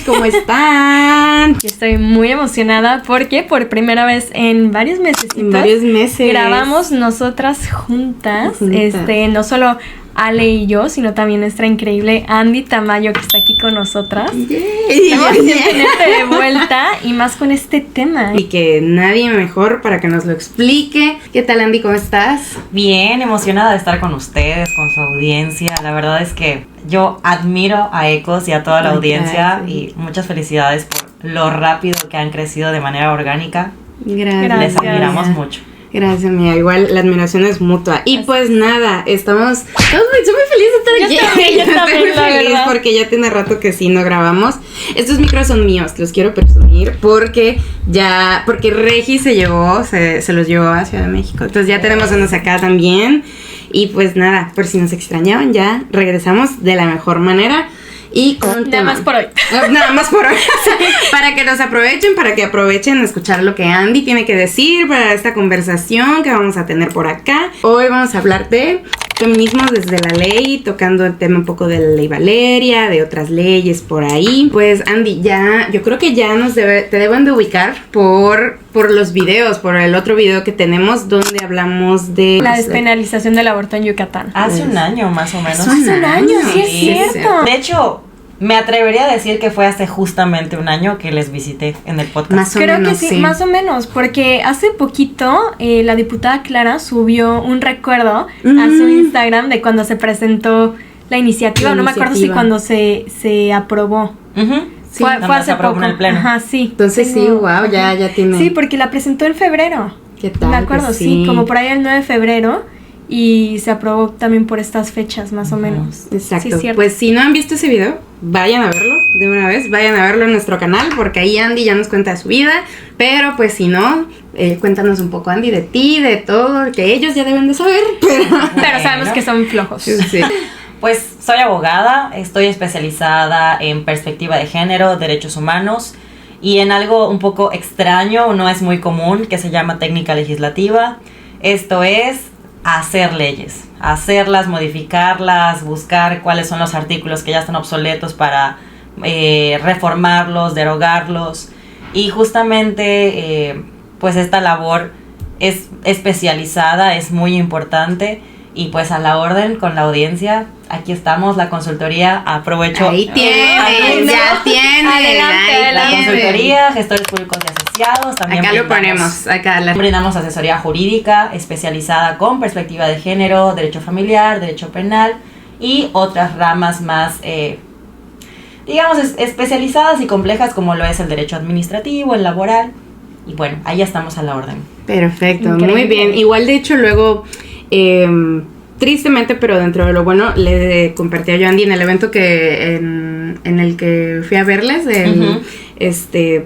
¿cómo están? Yo estoy muy emocionada porque por primera vez en varios meses grabamos nosotras juntas. No solo Ale y yo, sino también nuestra increíble Andy Tamayo, que está aquí con nosotras. Estamos tenerte de vuelta y más con este tema. Y que nadie mejor para que nos lo explique. ¿Qué tal, Andy? ¿Cómo estás? Bien, emocionada de estar con ustedes, con su audiencia. La verdad es que yo admiro a Ecos y a toda la audiencia y muchas felicidades por lo rápido que han crecido de manera orgánica. Gracias. Les admiramos mucho. Gracias, mía. Igual la admiración es mutua. Y pues nada, estoy muy feliz de estar aquí. Yo también, estoy muy feliz porque ya tiene rato que sí no grabamos. Estos micros son míos, los quiero presumir porque Regi se los llevó a Ciudad de México. Entonces ya tenemos unos acá también. Y pues nada, por si nos extrañaban, ya regresamos de la mejor manera. Y con un tema. Nada más por hoy. Nada más por hoy. Para que nos aprovechen, para que aprovechen a escuchar lo que Andy tiene que decir para esta conversación que vamos a tener por acá. Hoy vamos a hablar de feminismo desde la ley, tocando el tema un poco de la ley Valeria, de otras leyes por ahí. Pues Andy, yo creo que ya te deben de ubicar por los videos, por el otro video que tenemos donde hablamos de la despenalización del aborto en Yucatán. Hace un año más o menos. Hace un año, sí es cierto. De hecho, me atrevería a decir que fue hace justamente un año que les visité en el podcast. Creo que sí, más o menos, porque hace poquito la diputada Clara subió un recuerdo a su Instagram de cuando se presentó la iniciativa. No me acuerdo si cuando se aprobó. Sí, fue hace poco. En el pleno. Ajá, sí. Entonces sí, wow, ya tiene. Sí, porque la presentó en febrero. ¿Qué tal? Me acuerdo, sí, como por ahí el 9 de febrero. Y se aprobó también por estas fechas, más o menos. Exacto. Sí, pues si no han visto ese video, vayan a verlo de una vez. Vayan a verlo en nuestro canal, porque ahí Andy ya nos cuenta de su vida. Pero pues si no, cuéntanos un poco, Andy, de ti, de todo, que ellos ya deben de saber. Pero sabemos que son flojos. Sí. Pues soy abogada, estoy especializada en perspectiva de género, derechos humanos y en algo un poco extraño, no es muy común, que se llama técnica legislativa. Esto es hacer leyes, hacerlas, modificarlas, buscar cuáles son los artículos que ya están obsoletos para reformarlos, derogarlos. Y justamente pues esta labor es especializada, es muy importante. Y pues a la orden con la audiencia, aquí estamos, la consultoría, aprovecho. Ahí tienen, ya tienen. Adelante. La consultoría, gestores públicos y asociados, también acá lo ponemos, brindamos asesoría jurídica especializada con perspectiva de género, derecho familiar, derecho penal y otras ramas más, digamos, especializadas y complejas como lo es el derecho administrativo, el laboral. Y bueno, ahí estamos a la orden. Perfecto, Increíble. Muy bien. Igual de hecho luego... tristemente, pero dentro de lo bueno, le compartí a Andy en el evento en el que fui a verles,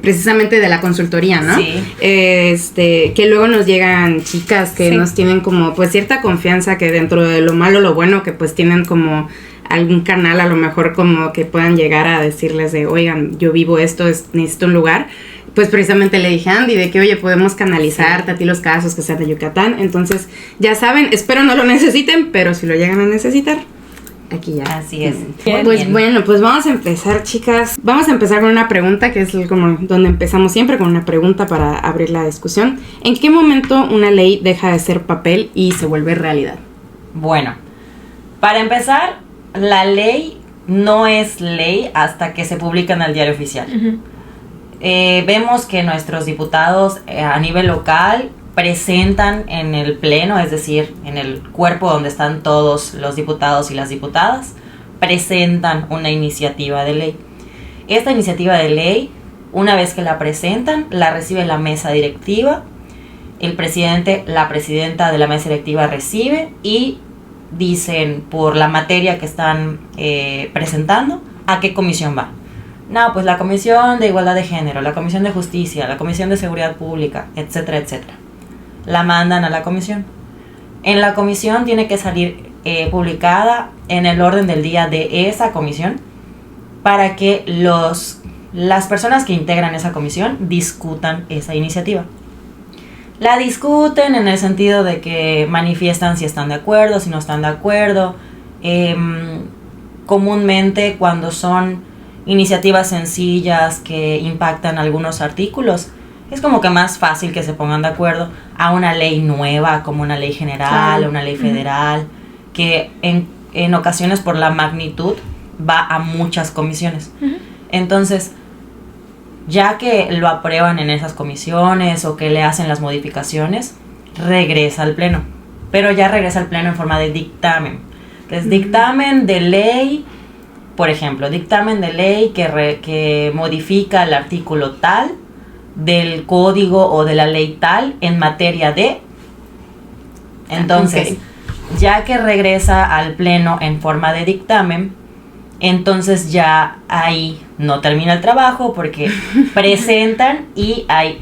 precisamente de la consultoría, ¿no? Sí. Que luego nos llegan chicas que nos tienen como pues cierta confianza, que dentro de lo malo, lo bueno, que pues tienen como algún canal a lo mejor como que puedan llegar a decirles de, oigan, yo vivo esto, necesito un lugar. Pues precisamente le dije a Andy de que, oye, podemos canalizarte a ti los casos que sean de Yucatán. Entonces, ya saben, espero no lo necesiten, pero si lo llegan a necesitar, aquí ya. Así es. Pues bueno, pues vamos a empezar, chicas. Vamos a empezar con una pregunta, que es como donde empezamos siempre, con una pregunta para abrir la discusión. ¿En qué momento una ley deja de ser papel y se vuelve realidad? Bueno, para empezar, la ley no es ley hasta que se publica en el Diario Oficial. Vemos que nuestros diputados a nivel local presentan en el pleno, es decir, en el cuerpo donde están todos los diputados y las diputadas, presentan una iniciativa de ley. Esta iniciativa de ley, una vez que la presentan, la recibe la mesa directiva, el presidente, la presidenta de la mesa directiva recibe y dicen por la materia que están presentando a qué comisión va. No, pues la Comisión de Igualdad de Género, la Comisión de Justicia, la Comisión de Seguridad Pública, etcétera, etcétera. La mandan a la comisión. En la comisión tiene que salir publicada en el orden del día de esa comisión para que las personas que integran esa comisión discutan esa iniciativa. La discuten en el sentido de que manifiestan si están de acuerdo, si no están de acuerdo. Comúnmente cuando son iniciativas sencillas que impactan algunos artículos, es como que más fácil que se pongan de acuerdo a una ley nueva, como una ley general, una ley federal, que en ocasiones por la magnitud va a muchas comisiones. Entonces, ya que lo aprueban en esas comisiones o que le hacen las modificaciones, regresa al pleno, pero ya regresa al pleno en forma de dictamen. Entonces, dictamen de ley, por ejemplo, dictamen de ley que modifica el artículo tal del código o de la ley tal en materia de... Entonces, ya que regresa al pleno en forma de dictamen, entonces ya ahí no termina el trabajo porque presentan y ahí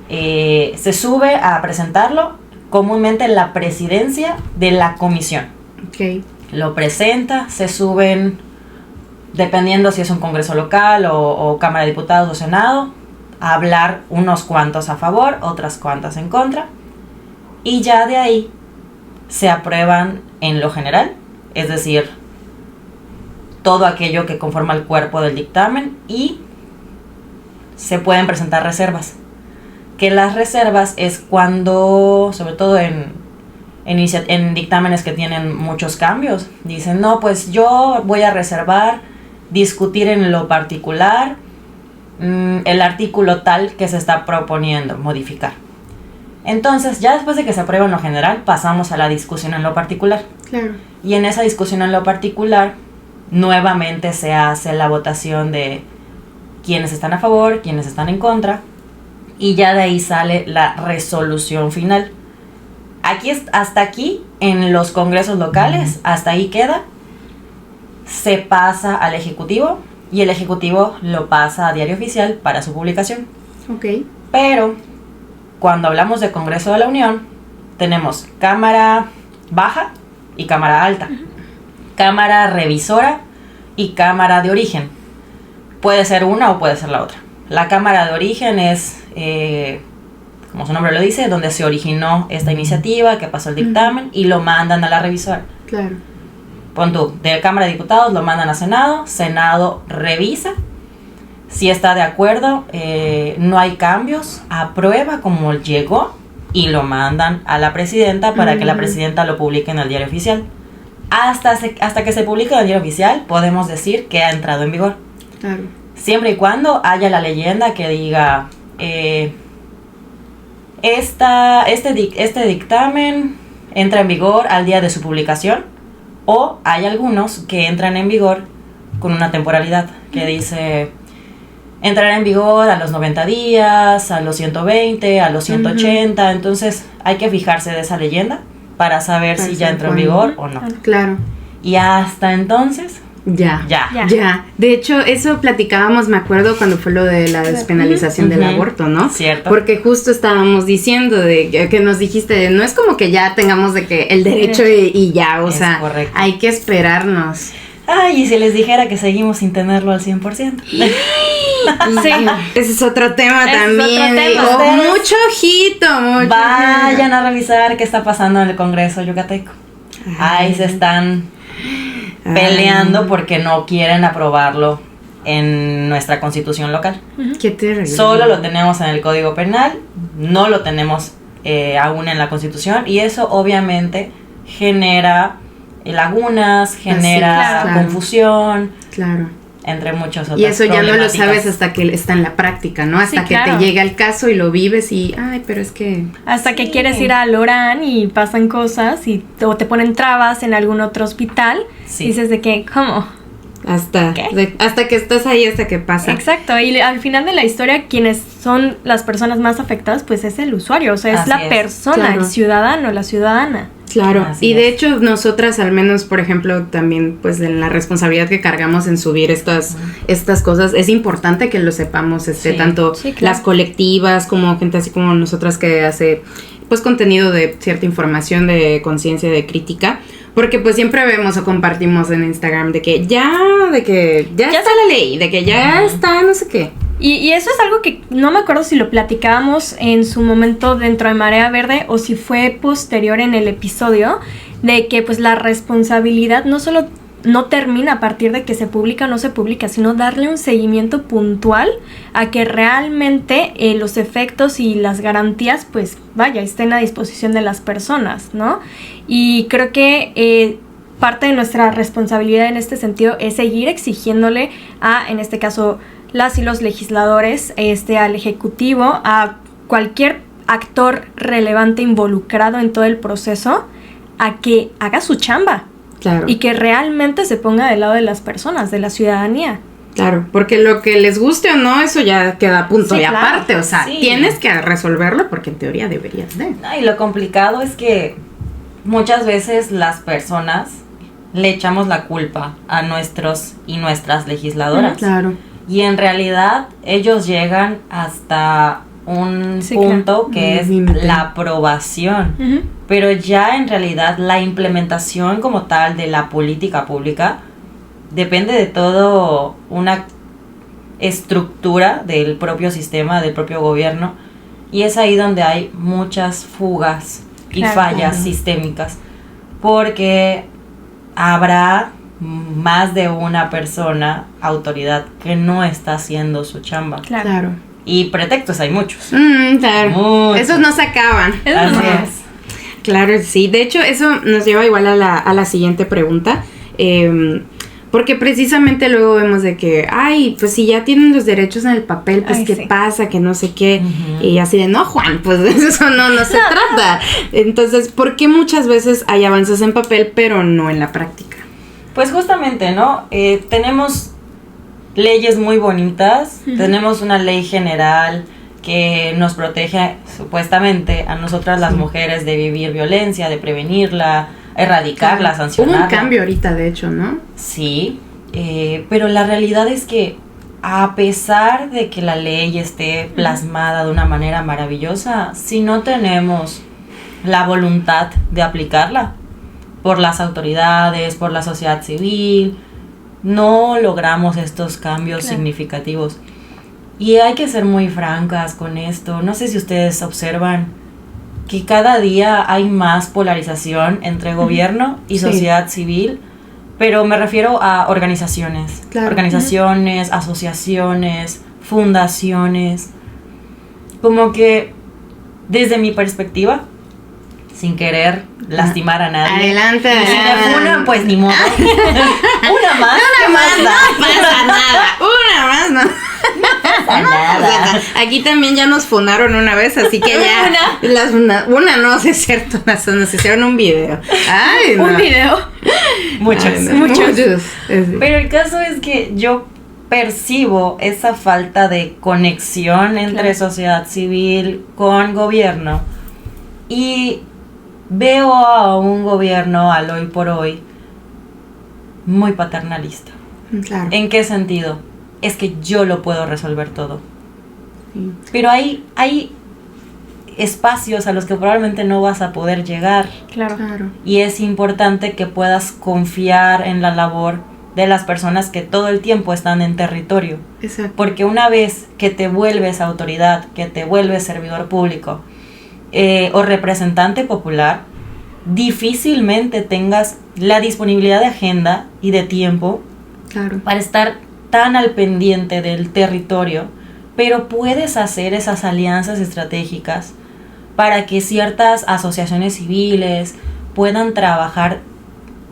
se sube a presentarlo comúnmente en la presidencia de la comisión. Lo presenta, se suben, dependiendo si es un congreso local o Cámara de Diputados o Senado, a hablar unos cuantos a favor, otras cuantas en contra, y ya de ahí se aprueban en lo general, es decir, todo aquello que conforma el cuerpo del dictamen, y se pueden presentar reservas. Que las reservas es cuando, sobre todo en dictámenes que tienen muchos cambios, dicen, no, pues yo voy a reservar, discutir en lo particular el artículo tal que se está proponiendo modificar. Entonces, ya después de que se aprueba en lo general, pasamos a la discusión en lo particular. Claro. Y en esa discusión en lo particular, nuevamente se hace la votación de quiénes están a favor, quiénes están en contra, y ya de ahí sale la resolución final. Hasta aquí, en los congresos locales, hasta ahí queda, se pasa al Ejecutivo, y el Ejecutivo lo pasa a Diario Oficial para su publicación. Pero cuando hablamos de Congreso de la Unión, tenemos Cámara Baja y Cámara Alta, Cámara Revisora y Cámara de Origen. Puede ser una o puede ser la otra. La Cámara de Origen es, como su nombre lo dice, donde se originó esta iniciativa, que pasó el dictamen, y lo mandan a la revisora. Claro. Pon tú, de Cámara de Diputados lo mandan a Senado, Senado revisa, si está de acuerdo, no hay cambios, aprueba como llegó y lo mandan a la presidenta para que la presidenta lo publique en el Diario Oficial. Hasta que se publique en el Diario Oficial podemos decir que ha entrado en vigor. Claro. Siempre y cuando haya la leyenda que diga este dictamen entra en vigor al día de su publicación, o hay algunos que entran en vigor con una temporalidad que dice entrará en vigor a los 90 días, a los 120, a los 180, entonces hay que fijarse de esa leyenda para saber si ya entró en vigor o no. Claro. Y hasta entonces... Ya. De hecho, eso platicábamos, me acuerdo, cuando fue lo de la despenalización del aborto, ¿no? Cierto. Porque justo estábamos diciendo de que nos dijiste, no es como que ya tengamos de que el derecho y ya, o sea, correcto. Hay que esperarnos. Ay, y si les dijera que seguimos sin tenerlo al 100%. Sí, ese es otro tema también. Mucho ojito, vayan a revisar qué está pasando en el Congreso yucateco. Ahí se están peleando porque no quieren aprobarlo en nuestra constitución local. Qué terrible. Solo lo tenemos en el Código Penal, no lo tenemos aún en la Constitución, y eso obviamente genera lagunas, genera confusión, entre muchos otros. Y eso ya no lo sabes hasta que está en la práctica, ¿no? Hasta que te llega el caso y lo vives y, pero es que... Hasta que quieres ir a Lorán y pasan cosas o te ponen trabas en algún otro hospital, dices de que, ¿cómo? Hasta que estás ahí, hasta que pasa. Exacto, y al final de la historia, quienes son las personas más afectadas, pues es el usuario, o sea, es la persona, el ciudadano, la ciudadana. Claro, y de hecho nosotras al menos, por ejemplo, también pues en la responsabilidad que cargamos en subir estas cosas, es importante que lo sepamos, tanto las colectivas como gente así como nosotras que hace pues contenido de cierta información, de conciencia, de crítica, porque pues siempre vemos o compartimos en Instagram de que ya está la ley, de que ya está no sé qué. Y eso es algo que no me acuerdo si lo platicábamos en su momento dentro de Marea Verde o si fue posterior en el episodio, de que pues la responsabilidad no solo no termina a partir de que se publica o no se publica, sino darle un seguimiento puntual a que realmente los efectos y las garantías, pues vaya, estén a disposición de las personas, ¿no? Y creo que parte de nuestra responsabilidad en este sentido es seguir exigiéndole en este caso, las y los legisladores, al Ejecutivo, a cualquier actor relevante involucrado en todo el proceso, a que haga su chamba. Claro. Y que realmente se ponga del lado de las personas, de la ciudadanía. Claro, porque lo que les guste o no, eso ya queda a punto y claro. aparte. O sea, tienes que resolverlo porque en teoría deberías de. Y lo complicado es que muchas veces las personas le echamos la culpa a nuestros y nuestras legisladoras. Claro. Y en realidad ellos llegan hasta un punto claro. que es la aprobación. Uh-huh. Pero ya en realidad la implementación como tal de la política pública depende de todo una estructura del propio sistema, del propio gobierno, y es ahí donde hay muchas fugas y fallas sistémicas, porque habrá más de una persona, autoridad, que no está haciendo su chamba. Claro. Y pretextos hay muchos. Claro. Muchos. Esos no se acaban. Así es. Claro, sí. De hecho, eso nos lleva igual a la siguiente pregunta. Porque precisamente luego vemos de que, pues si ya tienen los derechos en el papel, pues ¿qué pasa? Que no sé qué. Uh-huh. Y así de, no, Juan, pues eso no se trata. Entonces, ¿por qué muchas veces hay avances en papel, pero no en la práctica? Pues justamente, ¿no? Tenemos leyes muy bonitas. Uh-huh. Tenemos una ley general que nos protege supuestamente a nosotras las mujeres de vivir violencia, de prevenirla, erradicarla, sancionarla. Hubo un cambio ahorita, de hecho, ¿no? Sí, pero la realidad es que a pesar de que la ley esté plasmada de una manera maravillosa, si no tenemos la voluntad de aplicarla por las autoridades, por la sociedad civil, no logramos estos cambios significativos. Y hay que ser muy francas con esto. No sé si ustedes observan que cada día hay más polarización entre gobierno y sociedad civil, pero me refiero a organizaciones, asociaciones, fundaciones. Como que desde mi perspectiva, sin querer lastimar a nadie. Adelante. Si me funan, pues ni modo. Una más. No pasa nada. Una más, no. Nada. Aquí también ya nos funaron una vez, así que ya una no, es cierto, nos hicieron un video. Ay, no. Un video. Muchos. Pero el caso es que yo percibo esa falta de conexión entre sociedad civil con gobierno, y veo a un gobierno al hoy por hoy muy paternalista. Claro. ¿En qué sentido? Es que yo lo puedo resolver todo. Sí. Pero hay espacios a los que probablemente no vas a poder llegar. Claro. Y es importante que puedas confiar en la labor de las personas que todo el tiempo están en territorio. Exacto. Porque una vez que te vuelves autoridad, que te vuelves servidor público o representante popular, difícilmente tengas la disponibilidad de agenda y de tiempo para estar tan al pendiente del territorio, pero puedes hacer esas alianzas estratégicas para que ciertas asociaciones civiles puedan trabajar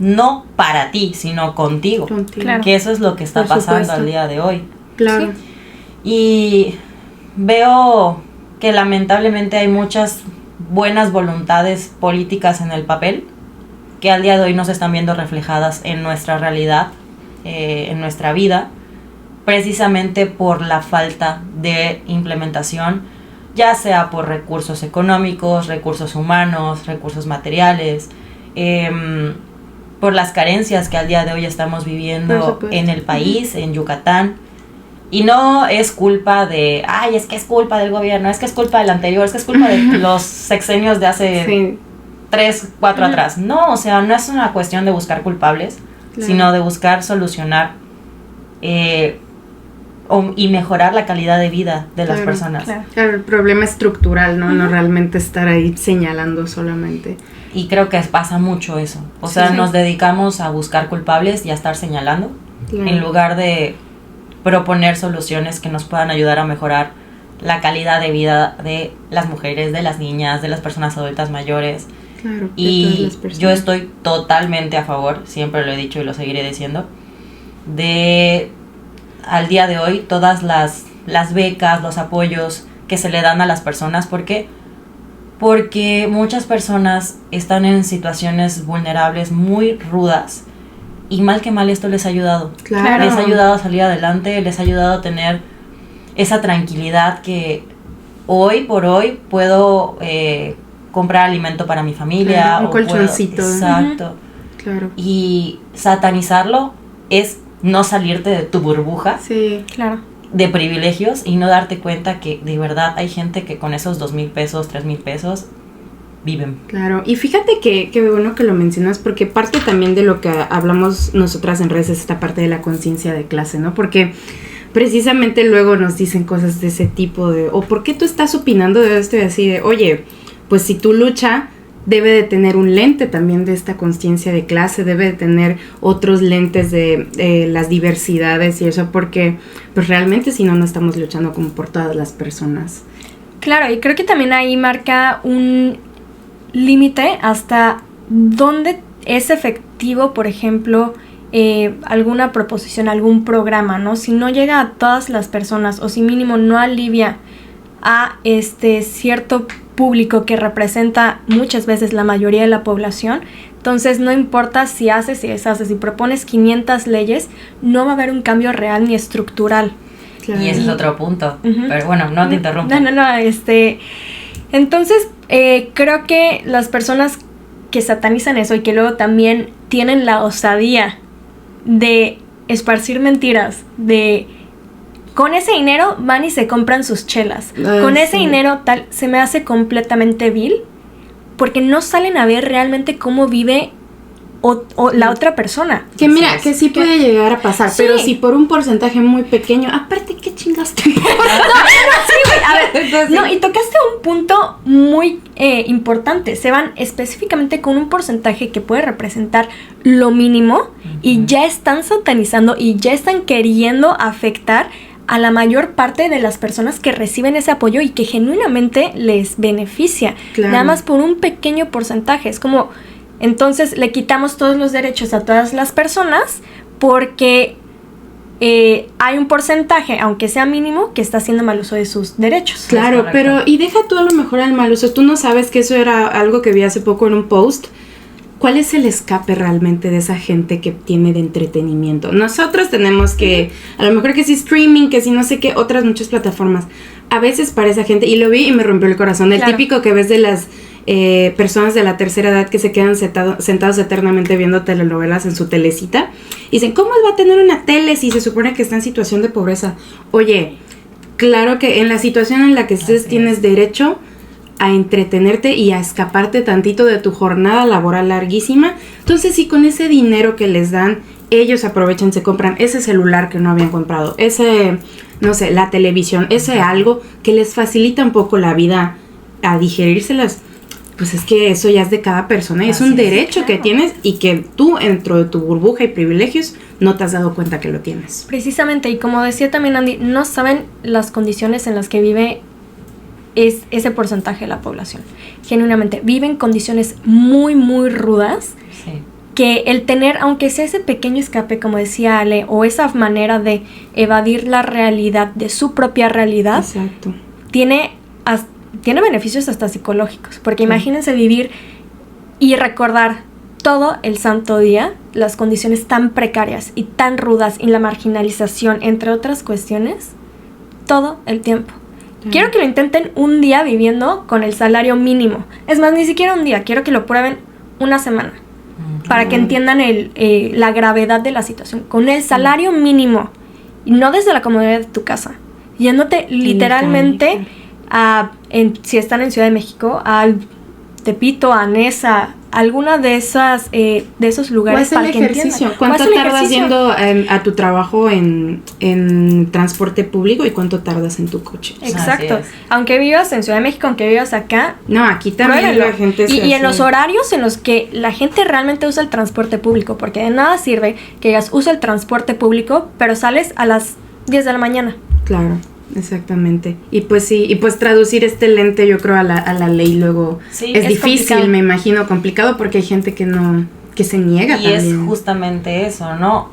no para ti, sino contigo. Claro. Que eso es lo que está pasando al día de hoy. Claro. ¿Sí? Y veo que lamentablemente hay muchas buenas voluntades políticas en el papel que al día de hoy no se están viendo reflejadas en nuestra realidad, en nuestra vida, precisamente por la falta de implementación, ya sea por recursos económicos, recursos humanos, recursos materiales, por las carencias que al día de hoy estamos viviendo en el país, en Yucatán. Y no es culpa de, es que es culpa del gobierno, es que es culpa del anterior, es que es culpa de los sexenios de hace 3, 4 atrás. No, o sea, no es una cuestión de buscar culpables, sino de buscar solucionar y mejorar la calidad de vida de las personas. Claro, el problema estructural, ¿no? No realmente estar ahí señalando solamente. Y creo que pasa mucho eso. O sea, nos dedicamos a buscar culpables y a estar señalando, en lugar de proponer soluciones que nos puedan ayudar a mejorar la calidad de vida de las mujeres, de las niñas, de las personas adultas mayores. Claro, y yo estoy totalmente a favor, siempre lo he dicho y lo seguiré diciendo, de al día de hoy todas las becas, los apoyos que se le dan a las personas. ¿Por qué? Porque muchas personas están en situaciones vulnerables muy rudas y mal que mal esto les ha ayudado. Claro. Les ha ayudado a salir adelante, les ha ayudado a tener esa tranquilidad que hoy por hoy puedo comprar alimento para mi familia. Un colchoncito. Exacto. Claro. Y satanizarlo es no salirte de tu burbuja. Sí, claro. De privilegios y no darte cuenta que de verdad hay gente que con esos 2,000 pesos, 3,000 pesos viven. Claro, y fíjate que bueno que lo mencionas, porque parte también de lo que hablamos nosotras en redes es esta parte de la conciencia de clase, ¿no? Porque precisamente luego nos dicen cosas de ese tipo de, o ¿por qué tú estás opinando de esto? Y así de, oye, pues si tu lucha debe de tener un lente también de esta conciencia de clase, debe de tener otros lentes de las diversidades y eso, porque pues realmente si no, no estamos luchando como por todas las personas. Claro, y creo que también ahí marca un límite hasta dónde es efectivo, por ejemplo, alguna proposición, algún programa, ¿no? Si no llega a todas las personas o si mínimo no alivia a cierto público que representa muchas veces la mayoría de la población, entonces no importa si haces, si deshaces, si propones 500 leyes, no va a haber un cambio real ni estructural. Claro. Y ese es otro punto. Pero bueno, no te interrumpo. No, entonces creo que las personas que satanizan eso y que luego también tienen la osadía de esparcir mentiras, de con ese dinero van y se compran sus chelas. Con ese dinero tal, se me hace completamente vil, porque no salen a ver realmente cómo vive o la otra persona. Que mira, que sí puede llegar a pasar, pero si por un porcentaje muy pequeño, aparte, ¿qué chingas te importa? A ver, entonces, no, y tocaste un punto muy importante. Se van específicamente con un porcentaje que puede representar lo mínimo y ya están satanizando y ya están queriendo afectar a la mayor parte de las personas que reciben ese apoyo y que genuinamente les beneficia. Claro. Nada más por un pequeño porcentaje. Es como, entonces le quitamos todos los derechos a todas las personas porque hay un porcentaje, aunque sea mínimo, que está haciendo mal uso de sus derechos. Claro, pero y deja tú a lo mejor al mal uso. Tú no sabes que eso era algo que vi hace poco en un post. ¿Cuál es el escape realmente de esa gente que tiene de entretenimiento? Nosotros tenemos que, a lo mejor que si streaming, que si no sé qué, otras muchas plataformas. A veces para esa gente, y lo vi y me rompió el corazón, el típico que ves de las personas de la tercera edad que se quedan sentados eternamente viendo telenovelas en su telecita. Y dicen, ¿cómo va a tener una tele si se supone que está en situación de pobreza? Oye, claro que en la situación en la que estés tienes derecho a entretenerte y a escaparte tantito de tu jornada laboral larguísima. Entonces, si con ese dinero que les dan, ellos aprovechan, se compran ese celular que no habían comprado, ese, no sé, la televisión, ese algo que les facilita un poco la vida a digerírselas, pues es que eso ya es de cada persona y es un derecho que tienes y que tú, dentro de tu burbuja y privilegios, no te has dado cuenta que lo tienes. Precisamente, y como decía también Andy, no saben las condiciones en las que vive es ese porcentaje de la población. Genuinamente, viven condiciones muy, muy rudas, que el tener, aunque sea ese pequeño escape, como decía Ale, o esa manera de evadir la realidad de su propia realidad, tiene beneficios hasta psicológicos, porque imagínense vivir y recordar todo el santo día las condiciones tan precarias y tan rudas y la marginalización, entre otras cuestiones, todo el tiempo. Quiero que lo intenten un día viviendo con el salario mínimo. Es más, ni siquiera un día. Quiero que lo prueben una semana. Para que entiendan la gravedad de la situación. Con el salario mínimo. Y no desde la comodidad de tu casa. Yéndote literalmente si están en Ciudad de México, al Tepito, a Nesa, alguna de esas de esos lugares para que entiendan. ¿Cuánto tardas yendo a tu trabajo en transporte público y cuánto tardas en tu coche? Exacto. Aunque vivas en Ciudad de México, aunque vivas acá. No, aquí también la gente y en los horarios en los que la gente realmente usa el transporte público, porque de nada sirve que digas usa el transporte público, pero sales a las 10 de la mañana. Claro. Exactamente. Y pues sí, y pues traducir este lente yo creo a la ley luego es difícil, complicado. Me imagino complicado porque hay gente que se niega y también. Y es justamente eso, ¿no?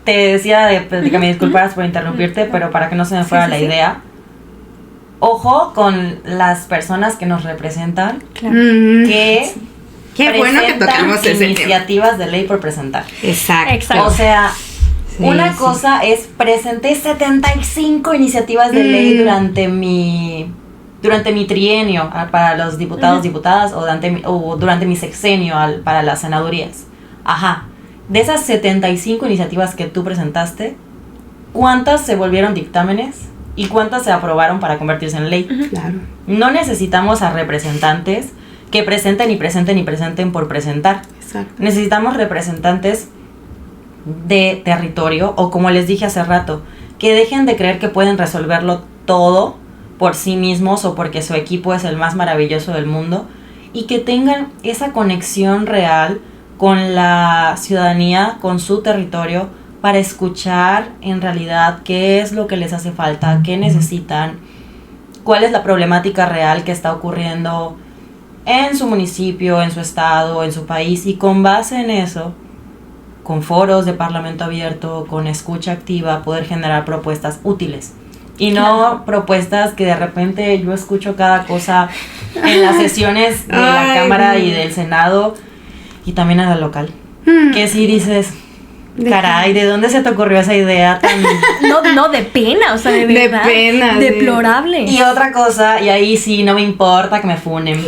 Te decía que me disculparas por interrumpirte, pero para que no se me fuera la idea. Ojo con las personas que nos representan, claro. Que qué bueno que tocamos ese iniciativas de ley por presentar. Exacto. O sea, una cosa es presenté 75 iniciativas de ley durante mi trienio para los diputados, diputadas o durante mi sexenio para las senadurías. Ajá. De esas 75 iniciativas que tú presentaste, ¿cuántas se volvieron dictámenes y cuántas se aprobaron para convertirse en ley? Claro. No necesitamos a representantes que presenten y presenten y presenten por presentar. Exacto. Necesitamos representantes de territorio, o como les dije hace rato, que dejen de creer que pueden resolverlo todo por sí mismos o porque su equipo es el más maravilloso del mundo, y que tengan esa conexión real con la ciudadanía, con su territorio, para escuchar en realidad qué es lo que les hace falta, qué necesitan, cuál es la problemática real que está ocurriendo en su municipio, en su estado, en su país, y con base en eso, con foros de parlamento abierto, con escucha activa, poder generar propuestas útiles. Y no propuestas que de repente yo escucho cada cosa en las sesiones de la Cámara y del Senado y también a la local. Que si dices, caray, ¿de dónde se te ocurrió esa idea tan...? No, de pena, o sea, de verdad. De pena. Deplorable. Y otra cosa, y ahí sí, no me importa que me funen.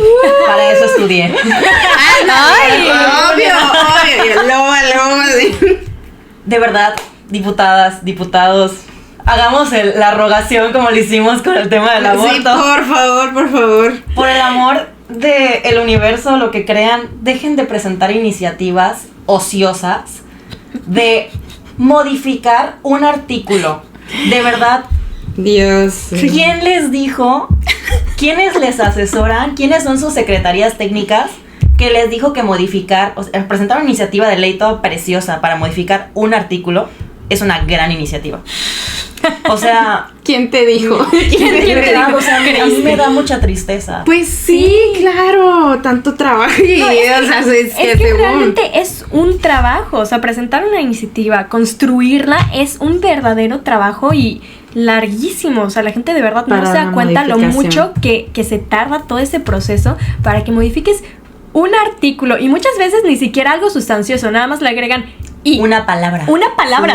Para eso estudié. ¡Ay! Obvio. Loba. De verdad, diputadas, diputados, hagamos la rogación como lo hicimos con el tema del aborto. Sí, por favor. Por el amor del universo, lo que crean, dejen de presentar iniciativas ociosas de modificar un artículo. De verdad. Dios. ¿Quién les dijo? ¿Quiénes les asesoran? ¿Quiénes son sus secretarías técnicas que les dijo que modificar, o sea, presentar una iniciativa de ley toda preciosa para modificar un artículo es una gran iniciativa? O sea, ¿quién te dijo? ¿Quién te dijo? O sea, a mí me da mucha tristeza. Pues sí, claro, tanto trabajo y no, es que realmente es un trabajo, o sea, presentar una iniciativa, construirla es un verdadero trabajo y larguísimo, o sea, la gente de verdad no se da cuenta lo mucho que se tarda todo ese proceso para que modifiques un artículo y muchas veces ni siquiera algo sustancioso, nada más le agregan y una palabra,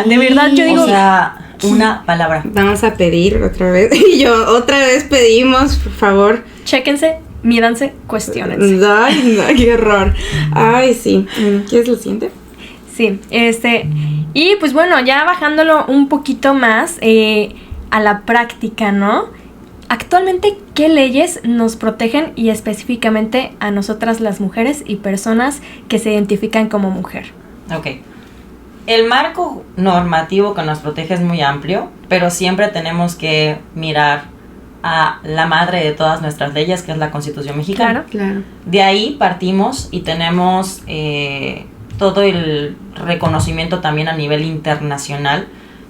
sí, de verdad yo digo, o sea, una palabra. Vamos a pedir otra vez. Y otra vez pedimos, por favor. Chéquense, mídanse, cuestionense. Ay, no, qué horror. Ay, sí. ¿Quieres lo siguiente? Sí, y pues bueno, ya bajándolo un poquito más a la práctica, ¿no? Actualmente, ¿qué leyes nos protegen y específicamente a nosotras las mujeres y personas que se identifican como mujer? Ok. El marco normativo que nos protege es muy amplio, pero siempre tenemos que mirar a la madre de todas nuestras leyes, que es la Constitución mexicana. Claro. De ahí partimos y tenemos todo el reconocimiento también a nivel internacional.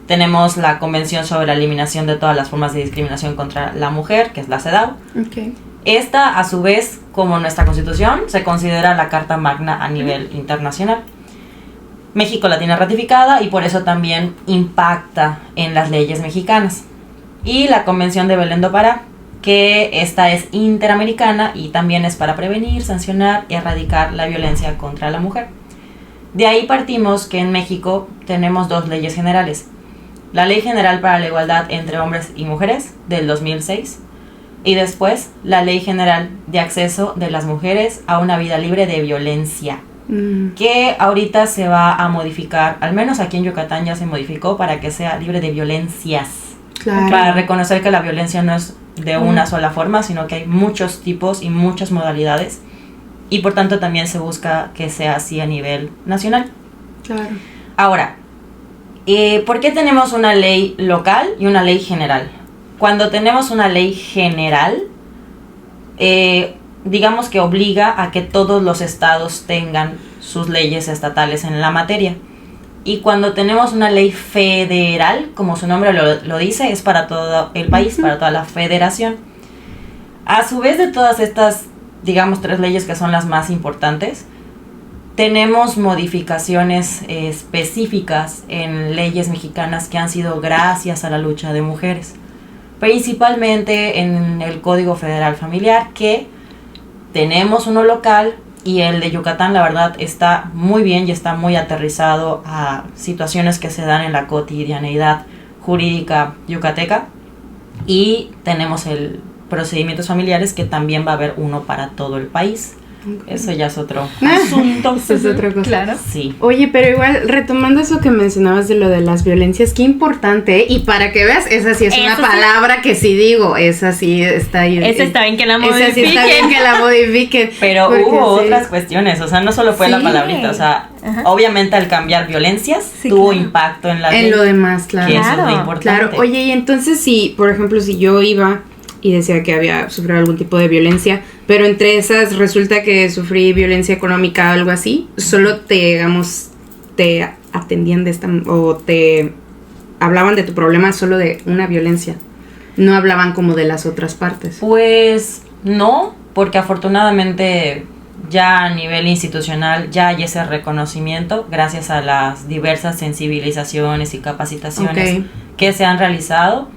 Tenemos la Convención sobre la Eliminación de todas las formas de discriminación contra la mujer, que es la CEDAW. Okay. Esta, a su vez, como nuestra Constitución, se considera la Carta Magna a nivel internacional. México la tiene ratificada y por eso también impacta en las leyes mexicanas. Y la Convención de Belén do Pará, que esta es interamericana y también es para prevenir, sancionar y erradicar la violencia contra la mujer. De ahí partimos que en México tenemos dos leyes generales. La Ley General para la Igualdad entre Hombres y Mujeres del 2006 y después la Ley General de Acceso de las Mujeres a una vida libre de violencia, que ahorita se va a modificar, al menos aquí en Yucatán ya se modificó para que sea libre de violencias. Claro. Para reconocer que la violencia no es de una sola forma, sino que hay muchos tipos y muchas modalidades. Y por tanto también se busca que sea así a nivel nacional. Claro. Ahora, ¿por qué tenemos una ley local y una ley general? Cuando tenemos una ley general, digamos que obliga a que todos los estados tengan sus leyes estatales en la materia. Y cuando tenemos una ley federal, como su nombre lo dice, es para todo el país, para toda la federación. A su vez de todas estas, digamos, 3 leyes que son las más importantes, tenemos modificaciones específicas en leyes mexicanas que han sido gracias a la lucha de mujeres. Principalmente en el Código Federal Familiar, que tenemos uno local, y el de Yucatán, la verdad, está muy bien y está muy aterrizado a situaciones que se dan en la cotidianeidad jurídica yucateca. Y tenemos el procedimientos familiares, que también va a haber uno para todo el país. Okay. Eso ya es otro asunto. Eso es otra cosa. Claro. Sí. Oye, pero igual, retomando eso que mencionabas de lo de las violencias, qué importante, ¿eh? Y para que veas, esa sí es una palabra que sí digo, esa sí está ahí. Esa está bien que la modifiquen. Esa sí está bien que la modifiquen. Pero hubo otras cuestiones, o sea, no solo fue la palabrita, o sea, obviamente al cambiar violencias, tuvo impacto en la en lo demás, claro. Que eso es lo importante. Claro, oye, y entonces si, por ejemplo, si yo iba y decía que había sufrido algún tipo de violencia, pero entre esas resulta que sufrí violencia económica o algo así, solo te atendían de esta, o te hablaban de tu problema solo de una violencia, no hablaban como de las otras partes. Pues no, porque afortunadamente ya a nivel institucional ya hay ese reconocimiento gracias a las diversas sensibilizaciones y capacitaciones que se han realizado.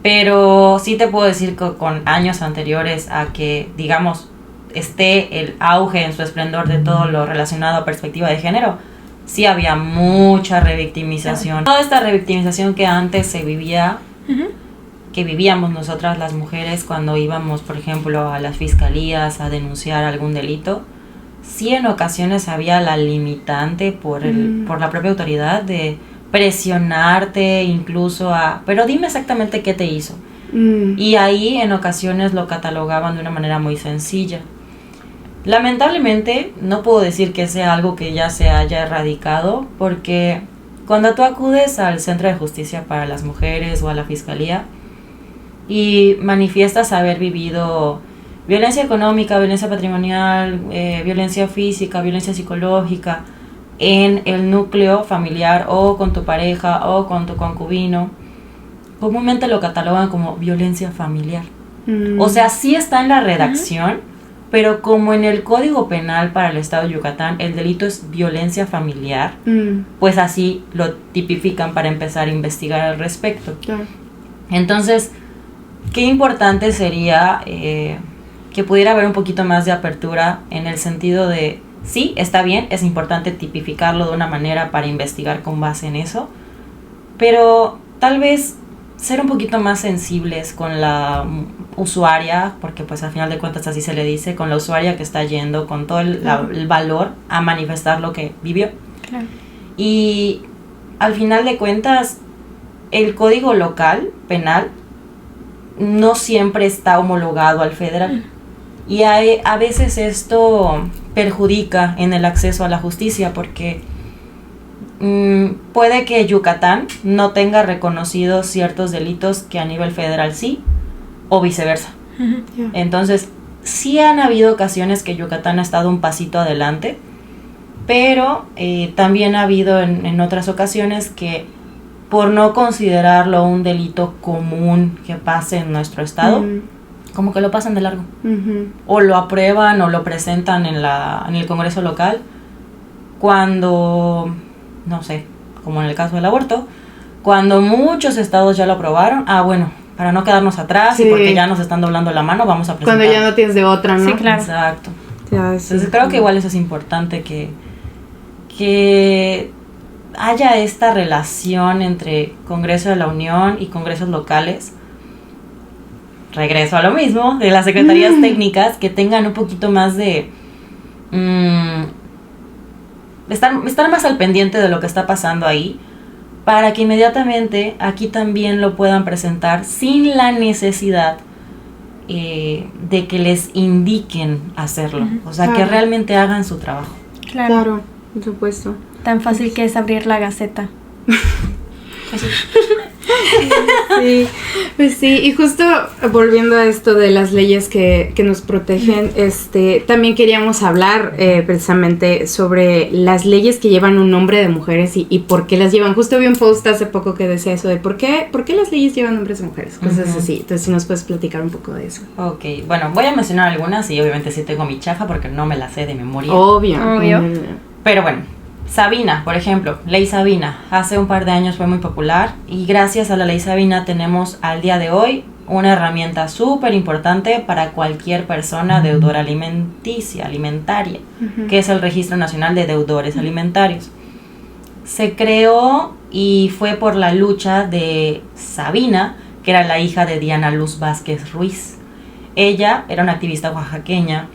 Pero sí te puedo decir que con años anteriores a que, digamos, esté el auge en su esplendor de todo lo relacionado a perspectiva de género, sí había mucha revictimización. Toda esta revictimización que antes se vivía, que vivíamos nosotras las mujeres cuando íbamos, por ejemplo, a las fiscalías a denunciar algún delito, sí en ocasiones había la limitante por la propia autoridad de presionarte incluso pero dime exactamente qué te hizo. Y ahí en ocasiones lo catalogaban de una manera muy sencilla. Lamentablemente no puedo decir que sea algo que ya se haya erradicado, porque cuando tú acudes al Centro de Justicia para las Mujeres o a la Fiscalía y manifiestas haber vivido violencia económica, violencia patrimonial, violencia física, violencia psicológica en el núcleo familiar o con tu pareja o con tu concubino, comúnmente lo catalogan como violencia familiar. O sea, sí está en la redacción, pero como en el Código Penal para el Estado de Yucatán el delito es violencia familiar, pues así lo tipifican para empezar a investigar al respecto. Entonces, qué importante sería que pudiera haber un poquito más de apertura en el sentido de sí, está bien, es importante tipificarlo de una manera para investigar con base en eso, pero tal vez ser un poquito más sensibles con la usuaria, porque pues al final de cuentas así se le dice, con la usuaria que está yendo con todo el valor a manifestar lo que vivió. Claro. Y al final de cuentas, el código local penal no siempre está homologado al federal. Y a veces esto perjudica en el acceso a la justicia, porque puede que Yucatán no tenga reconocidos ciertos delitos que a nivel federal sí, o viceversa. Entonces, sí han habido ocasiones que Yucatán ha estado un pasito adelante, pero también ha habido en otras ocasiones que por no considerarlo un delito común que pase en nuestro estado, como que lo pasan de largo. O lo aprueban o lo presentan en el Congreso local cuando, no sé, como en el caso del aborto, cuando muchos estados ya lo aprobaron, bueno, para no quedarnos atrás y porque ya nos están doblando la mano, vamos a presentar. Cuando ya no tienes de otra, ¿no? Sí, claro. Exacto. Entonces creo que igual eso es importante, que haya esta relación entre Congreso de la Unión y congresos locales. Regreso a lo mismo, de las secretarías técnicas, que tengan un poquito más de estar más al pendiente de lo que está pasando ahí, para que inmediatamente aquí también lo puedan presentar sin la necesidad de que les indiquen hacerlo. O sea, que realmente hagan su trabajo. Claro, por supuesto. Tan fácil que es abrir la Gaceta. Sí, pues sí, y justo volviendo a esto de las leyes que nos protegen, también queríamos hablar precisamente sobre las leyes que llevan un nombre de mujeres y por qué las llevan. Justo vi un post hace poco que decía eso de por qué las leyes llevan nombres de mujeres, cosas así. Entonces, si nos puedes platicar un poco de eso. Ok, bueno, voy a mencionar algunas y obviamente sí tengo mi chafa porque no me la sé de memoria. Obvio. Pero bueno, Sabina, por ejemplo, Ley Sabina, hace un par de años fue muy popular y gracias a la Ley Sabina tenemos al día de hoy una herramienta súper importante para cualquier persona deudora alimentaria, que es el Registro Nacional de Deudores Alimentarios. Se creó y fue por la lucha de Sabina, que era la hija de Diana Luz Vázquez Ruiz. Ella era una activista oaxaqueña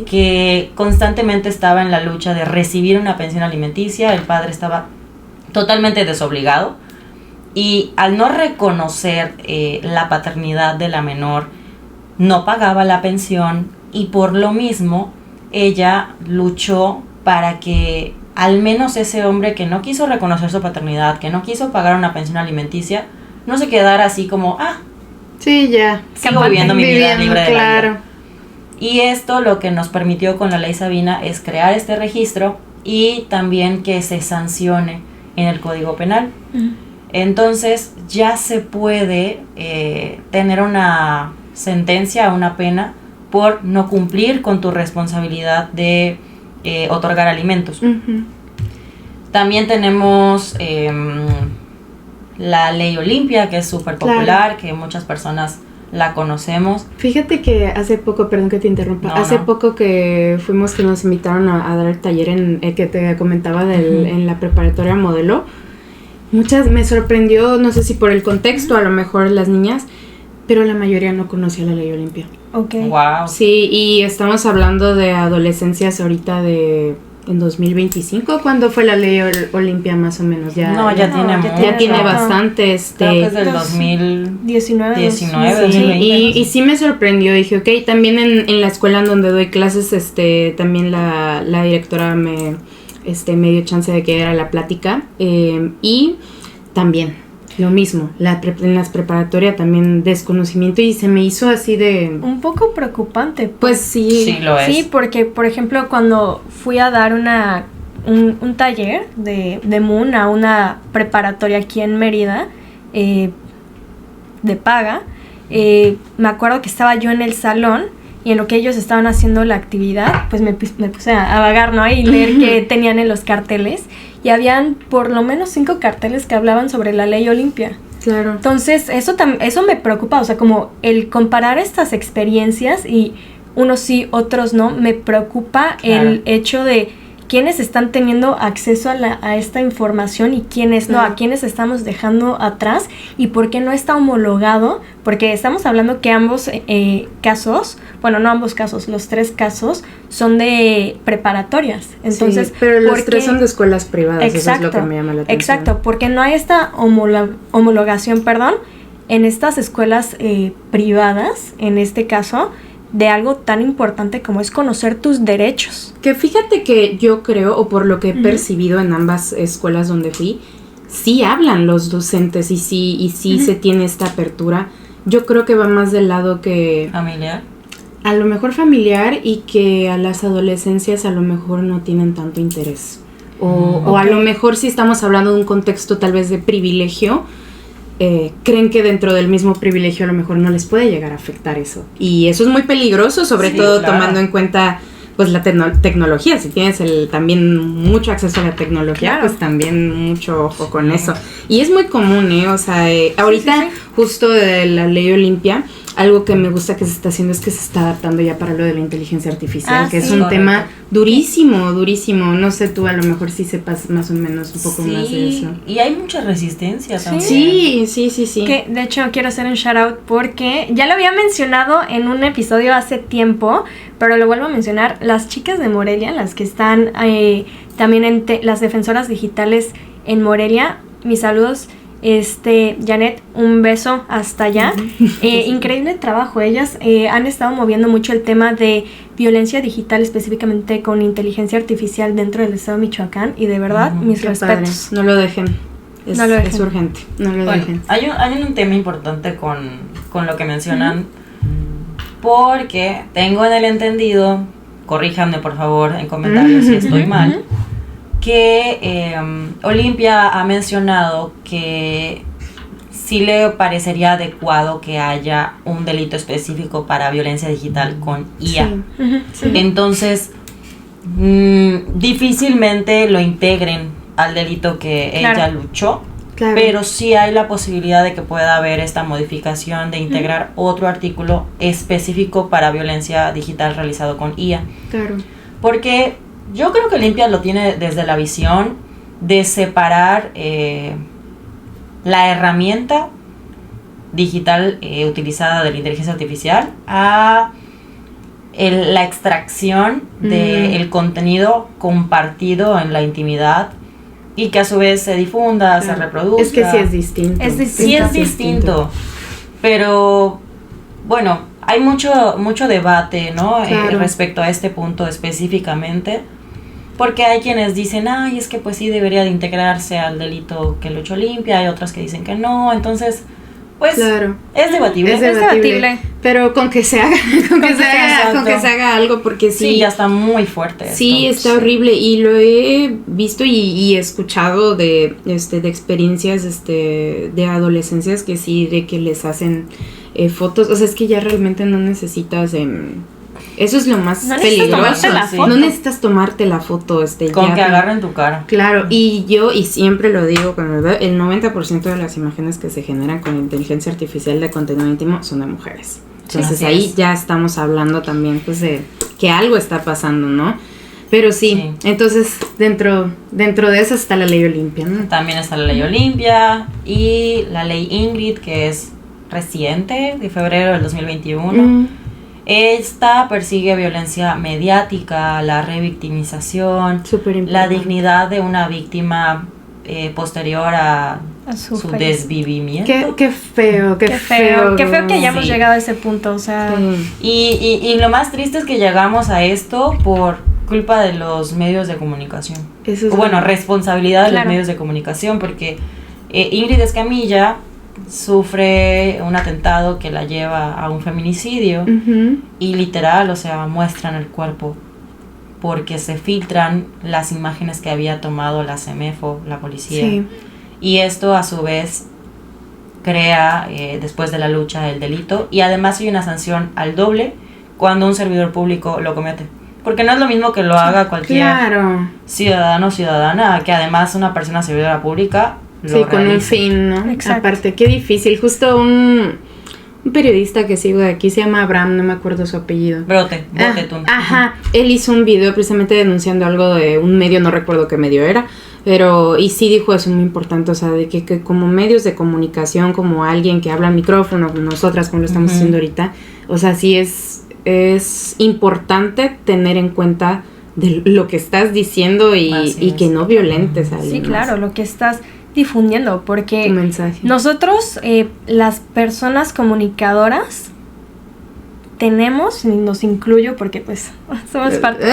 que constantemente estaba en la lucha de recibir una pensión alimenticia. El padre estaba totalmente desobligado y al no reconocer la paternidad de la menor, no pagaba la pensión y por lo mismo ella luchó para que al menos ese hombre que no quiso reconocer su paternidad, que no quiso pagar una pensión alimenticia, no se quedara así como, sí, ya. Sigo viviendo mi vida libre de la vida. Y esto lo que nos permitió con la Ley Sabina es crear este registro y también que se sancione en el Código Penal. Entonces ya se puede tener una sentencia, una pena por no cumplir con tu responsabilidad de otorgar alimentos. También tenemos la Ley Olimpia, que es súper popular, que muchas personas la conocemos. Fíjate que hace poco, perdón que te interrumpa, poco que fuimos, que nos invitaron a dar el taller que te comentaba en la preparatoria modelo. Me sorprendió, no sé si por el contexto, a lo mejor las niñas, pero la mayoría no conocía la Ley Olimpia. Wow. Sí, y estamos hablando de adolescencias ahorita en 2025, ¿cuándo fue la Ley Olimpia más o menos? Ya tiene bastante. Creo que es del 2019. Y sí me sorprendió, dije, ok, también en la escuela en donde doy clases, también la directora me dio chance de que diera la plática, y también lo mismo, en las preparatorias también desconocimiento y se me hizo así de... Un poco preocupante. Pues sí. Sí, lo es. Sí, porque, por ejemplo, cuando fui a dar un taller de MUN a una preparatoria aquí en Mérida, de paga, me acuerdo que estaba yo en el salón y en lo que ellos estaban haciendo la actividad, pues me puse a vagar, ¿no? Y leer qué tenían en los carteles. Y habían por lo menos 5 carteles que hablaban sobre la Ley Olimpia. Claro. Entonces, eso me preocupa, o sea, como el comparar estas experiencias y unos sí, otros no, me preocupa el hecho de quiénes están teniendo acceso a esta información y quiénes no, a quiénes estamos dejando atrás y por qué no está homologado, porque estamos hablando que ambos casos, bueno, no ambos casos, los 3 casos son de preparatorias. Entonces, sí, pero los 3 son de escuelas privadas, exacto, eso es lo que me llama la atención. Exacto, porque no hay esta homologación, en estas escuelas privadas, en este caso, de algo tan importante como es conocer tus derechos. Que fíjate que yo creo, o por lo que he percibido en ambas escuelas donde fui, sí hablan los docentes y sí se tiene esta apertura. Yo creo que va más del lado que... ¿Familiar? A lo mejor familiar y que a las adolescencias a lo mejor no tienen tanto interés. O a lo mejor si estamos hablando de un contexto tal vez de privilegio, creen que dentro del mismo privilegio a lo mejor no les puede llegar a afectar eso. Y eso es muy peligroso, sobre todo tomando en cuenta pues la tecnología. Si tienes también mucho acceso a la tecnología, pues también mucho ojo con eso. Y es muy común, o sea, ahorita justo de la Ley Olimpia, algo que me gusta que se está haciendo es que se está adaptando ya para lo de la inteligencia artificial, que es un tema durísimo. No sé, tú a lo mejor sí sepas más o menos un poco más de eso. Y hay mucha resistencia también. Sí. Que de hecho quiero hacer un shout out porque ya lo había mencionado en un episodio hace tiempo, pero lo vuelvo a mencionar. Las chicas de Morelia, las que están también las defensoras digitales en Morelia, mis saludos. Janet, un beso hasta allá. Increíble trabajo. Ellas han estado moviendo mucho el tema de violencia digital, específicamente con inteligencia artificial dentro del estado de Michoacán, y de verdad, mis respetos. Padre. No lo dejen. Es urgente. No lo dejen. Hay un tema importante con lo que mencionan, porque tengo en el entendido, corríjanme por favor en comentarios si estoy mal, que Olimpia ha mencionado que sí le parecería adecuado que haya un delito específico para violencia digital con IA. Sí. Entonces, difícilmente lo integren al delito que ella luchó, pero sí hay la posibilidad de que pueda haber esta modificación de integrar otro artículo específico para violencia digital realizado con IA. Claro. Porque yo creo que Olimpia lo tiene desde la visión de separar la herramienta digital utilizada de la inteligencia artificial a la extracción del contenido compartido en la intimidad y que a su vez se difunda, se reproduzca. Es que sí es distinto. Sí es distinto. Pero bueno, hay mucho debate, ¿no? Respecto a este punto específicamente. Porque hay quienes dicen, ay, es que pues sí debería de integrarse al delito que luchó Olimpia, hay otras que dicen que no, entonces, pues, es debatible. Es debatible. Pero con que se haga, con que se haga algo, porque sí. Sí, ya está muy fuerte. Sí, está horrible, y lo he visto y escuchado de experiencias, de adolescencias que sí, de que les hacen fotos, o sea, es que ya realmente no necesitas... Eso es lo más peligroso. No necesitas tomarte la foto. Con que agarren tu cara. Claro, y siempre lo digo, el 90% de las imágenes que se generan con inteligencia artificial de contenido íntimo son de mujeres. Entonces ahí ya estamos hablando también pues de que algo está pasando, ¿no? Pero sí. Entonces dentro de eso está la ley Olimpia, ¿no? También está la ley Olimpia y la ley Ingrid, que es reciente, de febrero del 2021. Esta persigue violencia mediática, la revictimización, la dignidad de una víctima posterior a su desvivimiento. Qué feo que hayamos llegado a ese punto, o sea. Y lo más triste es que llegamos a esto por culpa de los medios de comunicación. Responsabilidad de los medios de comunicación, porque Ingrid Escamilla sufre un atentado que la lleva a un feminicidio y literal, o sea, muestran el cuerpo porque se filtran las imágenes que había tomado la CEMEFO, la policía, y esto a su vez crea después de la lucha el delito, y además hay una sanción al doble cuando un servidor público lo comete, porque no es lo mismo que lo haga cualquier ciudadano o ciudadana, que además una persona servidora pública con un fin, ¿no? Exacto. Aparte, qué difícil. Justo un periodista que sigo de aquí se llama Abraham, no me acuerdo su apellido. Brote tú. Ajá, él hizo un video precisamente denunciando algo de un medio, no recuerdo qué medio era, pero y sí dijo eso muy importante, o sea, de que como medios de comunicación, como alguien que habla al micrófono, nosotras como lo estamos haciendo ahorita, o sea, sí es importante tener en cuenta de lo que estás diciendo y que no violentes a alguien. Sí, claro, lo que estás difundiendo, porque nosotros, las personas comunicadoras, tenemos, y nos incluyo porque pues somos parte,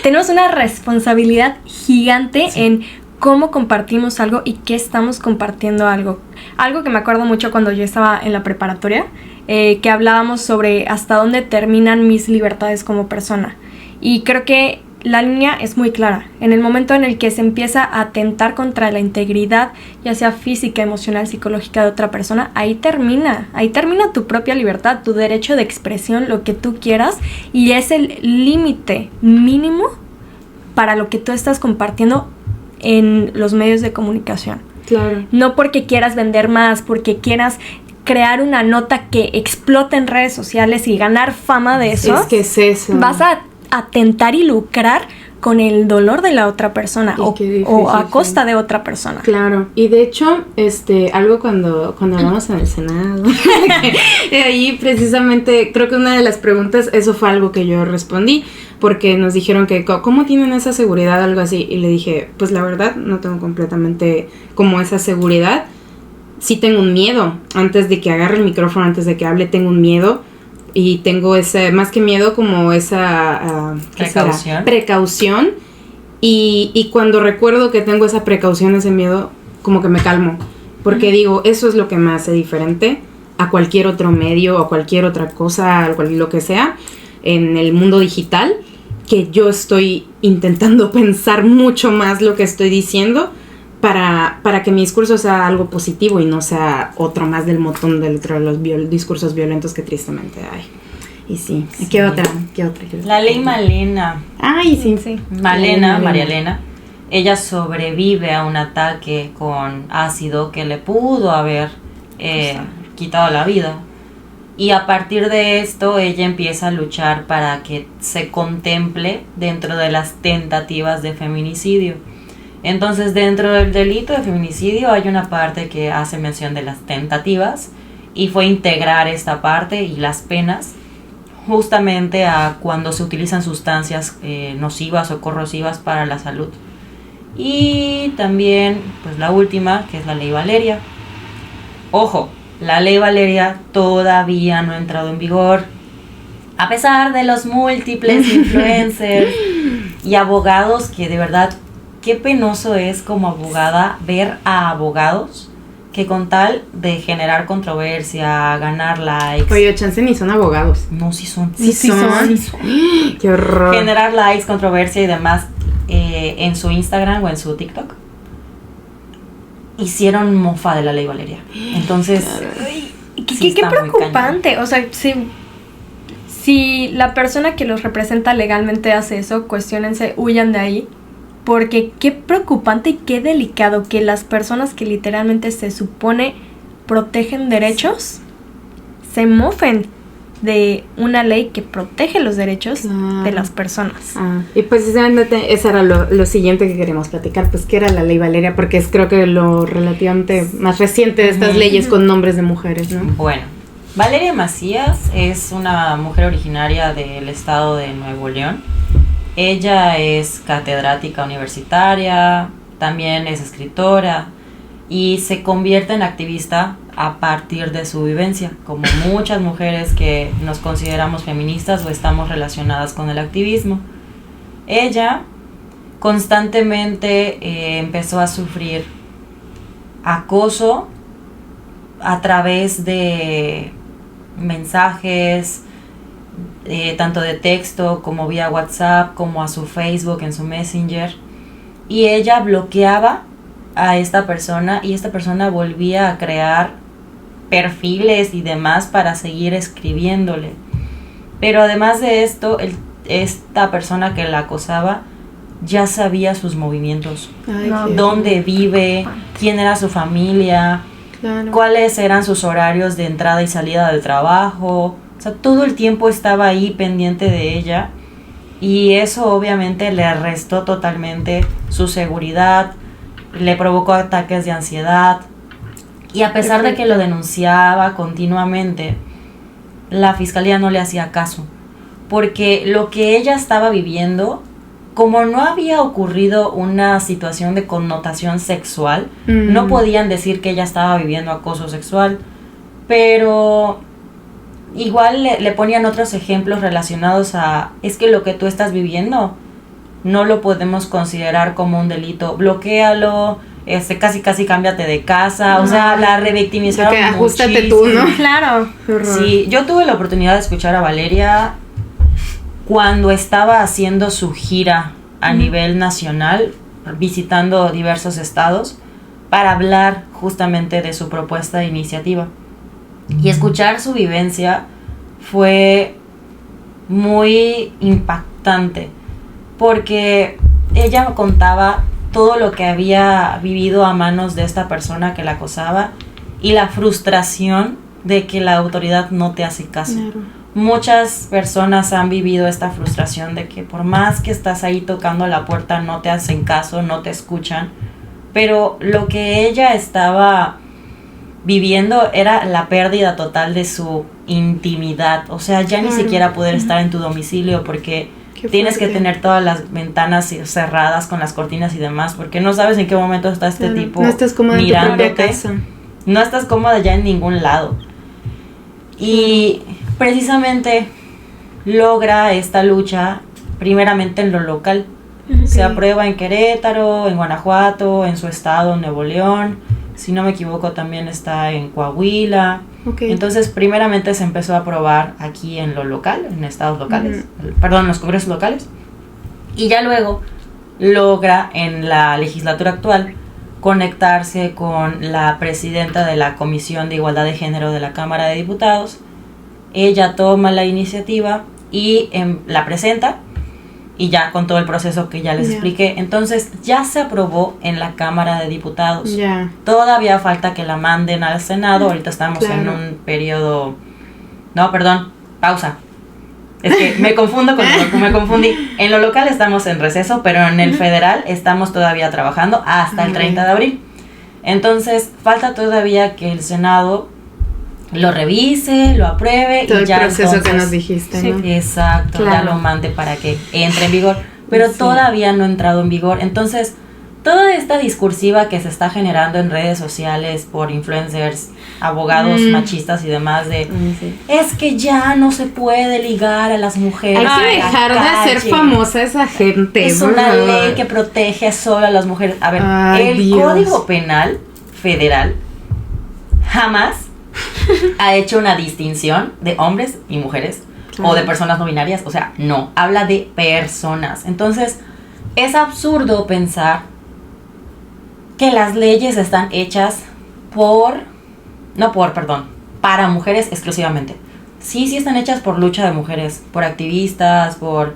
tenemos una responsabilidad gigante en cómo compartimos algo y qué estamos compartiendo algo. Algo que me acuerdo mucho cuando yo estaba en la preparatoria, que hablábamos sobre hasta dónde terminan mis libertades como persona, y creo que la línea es muy clara. En el momento en el que se empieza a atentar contra la integridad, ya sea física, emocional, psicológica de otra persona, ahí termina tu propia libertad, tu derecho de expresión, lo que tú quieras, y es el límite mínimo para lo que tú estás compartiendo en los medios de comunicación. Claro. No porque quieras vender más, porque quieras crear una nota que explote en redes sociales y ganar fama de eso. Es que es eso. Vas a atentar y lucrar con el dolor de la otra persona o a costa de otra persona. Claro, y de hecho, algo cuando hablamos en el Senado, ahí precisamente creo que una de las preguntas, eso fue algo que yo respondí, porque nos dijeron que, ¿cómo tienen esa seguridad? Algo así. Y le dije, pues la verdad, no tengo completamente como esa seguridad. Sí tengo un miedo. Antes de que agarre el micrófono, antes de que hable, tengo un miedo. Y tengo ese, más que miedo, como esa... precaución. Y cuando recuerdo que tengo esa precaución, ese miedo, como que me calmo. Porque digo, eso es lo que me hace diferente a cualquier otro medio, a cualquier otra cosa, lo que sea, en el mundo digital, que yo estoy intentando pensar mucho más lo que estoy diciendo para que mi discurso sea algo positivo y no sea otro más del montón de los discursos violentos que tristemente hay. Y sí. ¿Qué otra? La ley Malena. Ay, sí. Malena, María Elena. Ella sobrevive a un ataque con ácido que le pudo haber quitado la vida. Y a partir de esto ella empieza a luchar para que se contemple dentro de las tentativas de feminicidio. Entonces, dentro del delito de feminicidio hay una parte que hace mención de las tentativas y fue integrar esta parte y las penas justamente a cuando se utilizan sustancias nocivas o corrosivas para la salud. Y también, pues la última, que es la ley Valeria. Ojo, la ley Valeria todavía no ha entrado en vigor, a pesar de los múltiples influencers y abogados que de verdad, qué penoso es como abogada ver a abogados que con tal de generar controversia, ganar likes... Oye, chance ni son abogados. No, sí son. Sí son. Qué horror. Generar likes, controversia y demás en su Instagram o en su TikTok. Hicieron mofa de la ley Valeria. Entonces... Qué preocupante. O sea, si la persona que los representa legalmente hace eso, cuestiónense, huyan de ahí. Porque qué preocupante y qué delicado que las personas que literalmente se supone protegen derechos se mofen de una ley que protege los derechos de las personas. Y precisamente eso era lo siguiente que queríamos platicar, pues que era la ley Valeria, porque es creo que lo relativamente más reciente de estas leyes con nombres de mujeres, ¿no? Bueno, Valeria Macías es una mujer originaria del estado de Nuevo León. Ella es catedrática universitaria, también es escritora y se convierte en activista a partir de su vivencia, como muchas mujeres que nos consideramos feministas o estamos relacionadas con el activismo. Ella constantemente empezó a sufrir acoso a través de mensajes, tanto de texto como vía WhatsApp, como a su Facebook, en su Messenger, y ella bloqueaba a esta persona y esta persona volvía a crear perfiles y demás para seguir escribiéndole. Pero además de esto, esta persona que la acosaba ya sabía sus movimientos, dónde vive, quién era su familia, cuáles eran sus horarios de entrada y salida del trabajo. O sea, todo el tiempo estaba ahí pendiente de ella y eso obviamente le restó totalmente su seguridad, le provocó ataques de ansiedad y a pesar de que lo denunciaba continuamente, la fiscalía no le hacía caso porque lo que ella estaba viviendo, como no había ocurrido una situación de connotación sexual, no podían decir que ella estaba viviendo acoso sexual, pero... igual le ponían otros ejemplos relacionados a, es que lo que tú estás viviendo no lo podemos considerar como un delito, bloquéalo, casi cámbiate de casa, o sea, la revictimizaron muchísimo. Ajustate tú, ¿no? Claro. Sí, yo tuve la oportunidad de escuchar a Valeria cuando estaba haciendo su gira a nivel nacional, visitando diversos estados, para hablar justamente de su propuesta de iniciativa. Y escuchar su vivencia fue muy impactante porque ella contaba todo lo que había vivido a manos de esta persona que la acosaba y la frustración de que la autoridad no te hace caso. Claro. Muchas personas han vivido esta frustración de que por más que estás ahí tocando la puerta no te hacen caso, no te escuchan, pero lo que ella estaba viviendo era la pérdida total de su intimidad, o sea, ya ni siquiera poder estar en tu domicilio porque Tienes que tener todas las ventanas cerradas con las cortinas y demás, porque no sabes en qué momento está este tipo no estás cómoda mirándote. En tu propia casa. No estás cómoda ya en ningún lado. Y precisamente logra esta lucha primeramente en lo local. Se aprueba en Querétaro, en Guanajuato, en su estado, en Nuevo León. Si no me equivoco, también está en Coahuila. Entonces, primeramente se empezó a aprobar aquí en lo local, en estados locales, perdón, en los congresos locales. Y ya luego logra en la legislatura actual conectarse con la presidenta de la Comisión de Igualdad de Género de la Cámara de Diputados. Ella toma la iniciativa y la presenta, y ya con todo el proceso que ya les expliqué. Entonces ya se aprobó en la Cámara de Diputados. Todavía falta que la manden al Senado. Ahorita estamos en un periodo... No, perdón, pausa. Es que me confundo me confundí. En lo local estamos en receso, pero en el federal estamos todavía trabajando hasta el 30 de abril. Entonces falta todavía que el Senado lo revise, lo apruebe todo y ya el proceso entonces, que nos dijiste, ¿no? Exacto, ya lo mande para que entre en vigor, pero todavía no ha entrado en vigor. Entonces, toda esta discursiva que se está generando en redes sociales por influencers, abogados machistas y demás es que ya no se puede ligar a las mujeres. Hay que dejar de ser famosa esa gente. Es una ley que protege solo a las mujeres. A ver, el Código Penal Federal jamás ha hecho una distinción de hombres y mujeres o de personas no binarias. O sea, no, habla de personas. Entonces, es absurdo pensar que las leyes están hechas para mujeres exclusivamente. Sí están hechas por lucha de mujeres, por activistas, por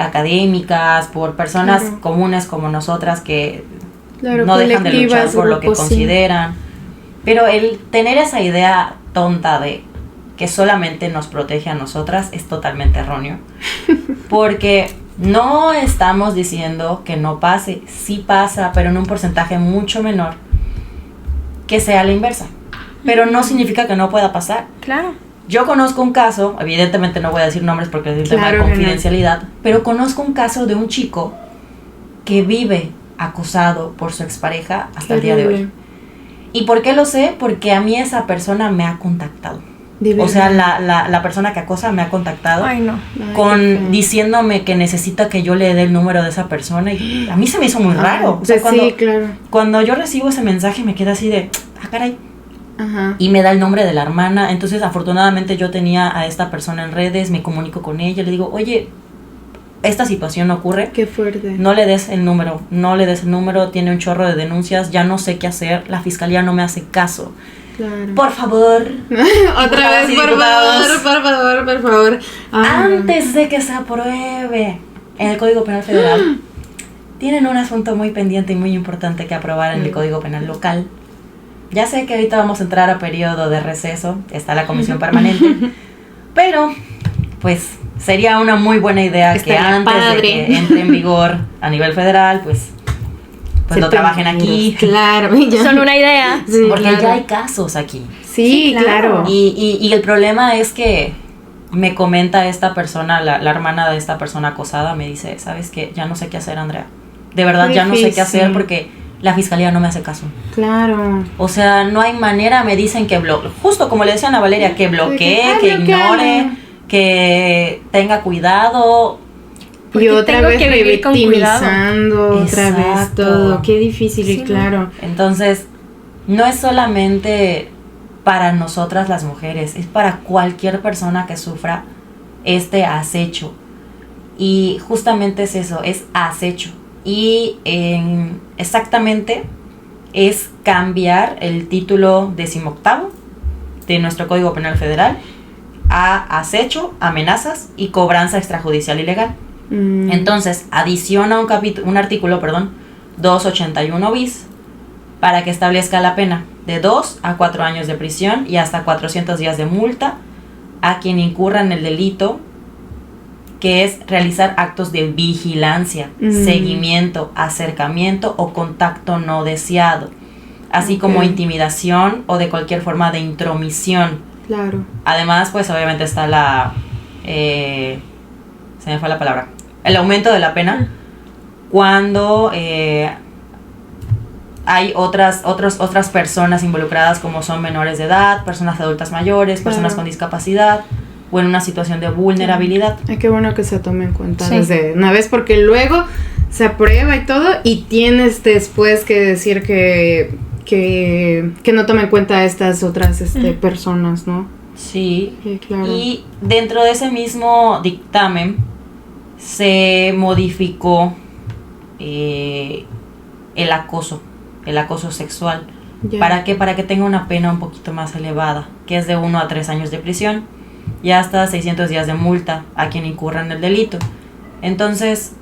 académicas, por personas comunes como nosotras que no dejan de luchar por lo que consideran. Pero el tener esa idea tonta de que solamente nos protege a nosotras es totalmente erróneo. Porque no estamos diciendo que no pase, sí pasa, pero en un porcentaje mucho menor que sea la inversa. Pero no significa que no pueda pasar. Claro. Yo conozco un caso, evidentemente no voy a decir nombres porque es un tema de confidencialidad, pero conozco un caso de un chico que vive acosado por su expareja hasta el día de hoy. ¿Y por qué lo sé? Porque a mí esa persona me ha contactado. O sea, la persona que acosa me ha contactado diciéndome que necesita que yo le dé el número de esa persona, y a mí se me hizo muy raro. O sea, cuando yo recibo ese mensaje me queda así de, caray. Y me da el nombre de la hermana. Entonces, afortunadamente yo tenía a esta persona en redes, me comunico con ella, le digo, oye, esta situación ocurre. Qué fuerte. No le des el número, tiene un chorro de denuncias, ya no sé qué hacer, la fiscalía no me hace caso. Claro. Por favor. Otra vez, por favor. Antes de que se apruebe en el Código Penal Federal, tienen un asunto muy pendiente y muy importante que aprobar en el Código Penal local. Ya sé que ahorita vamos a entrar a periodo de receso, está la comisión permanente, pero pues sería una muy buena idea que antes de que entre en vigor a nivel federal, pues lo trabajen aquí. Claro. Son una idea. Sí, porque ya hay casos aquí. Sí, claro. Y el problema es que me comenta esta persona, la hermana de esta persona acosada, me dice, ¿sabes qué? Ya no sé qué hacer, Andrea. De verdad, ya no sé qué hacer porque la fiscalía no me hace caso. Claro. O sea, no hay manera, me dicen que justo como le decían a Valeria, que bloquee, que ignore, que tenga cuidado. Y otra vez revictimizando, otra vez todo. Qué difícil, claro. Entonces, no es solamente para nosotras las mujeres, es para cualquier persona que sufra este acecho. Y justamente es eso, es acecho. Y exactamente es cambiar el título 18º de nuestro Código Penal Federal a acecho, amenazas y cobranza extrajudicial ilegal. Entonces, adiciona un artículo, 281 bis, para que establezca la pena de 2 a 4 años de prisión y hasta 400 días de multa a quien incurra en el delito, que es realizar actos de vigilancia, seguimiento, acercamiento o contacto no deseado, así como intimidación o de cualquier forma de intromisión. Claro. Además, pues obviamente está la se me fue la palabra, el aumento de la pena cuando hay otras personas involucradas, como son menores de edad, personas adultas mayores, personas con discapacidad o en una situación de vulnerabilidad. Ay, qué bueno que se tome en cuenta desde una vez, porque luego se aprueba y todo y tienes después que decir que no tome en cuenta a estas otras personas, ¿no? Sí, claro. Y dentro de ese mismo dictamen se modificó el acoso sexual. Yeah. ¿Para qué? Para que tenga una pena un poquito más elevada, que es de 1 a 3 años de prisión y hasta 600 días de multa a quien incurra en el delito. Entonces,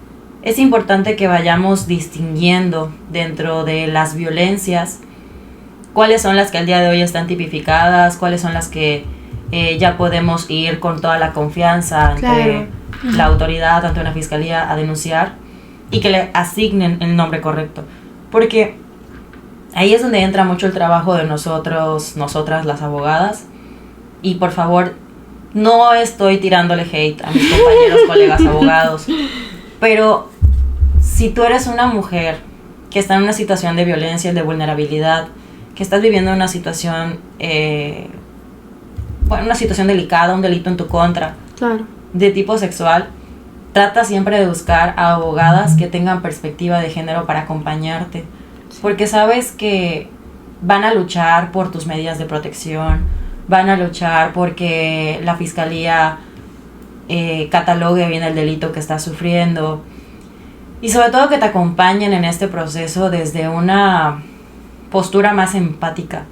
es importante que vayamos distinguiendo dentro de las violencias cuáles son las que al día de hoy están tipificadas, cuáles son las que ya podemos ir con toda la confianza ante la autoridad, ante una fiscalía a denunciar y que le asignen el nombre correcto. Porque ahí es donde entra mucho el trabajo de nosotras las abogadas. Y por favor, no estoy tirándole hate a mis compañeros, colegas abogados, pero si tú eres una mujer que está en una situación de violencia, de vulnerabilidad, que estás viviendo una situación una situación delicada, un delito en tu contra, claro, de tipo sexual, trata siempre de buscar a abogadas que tengan perspectiva de género para acompañarte, porque sabes que van a luchar por tus medidas de protección, van a luchar porque la fiscalía catalogue bien el delito que estás sufriendo y sobre todo que te acompañen en este proceso desde una postura más empática.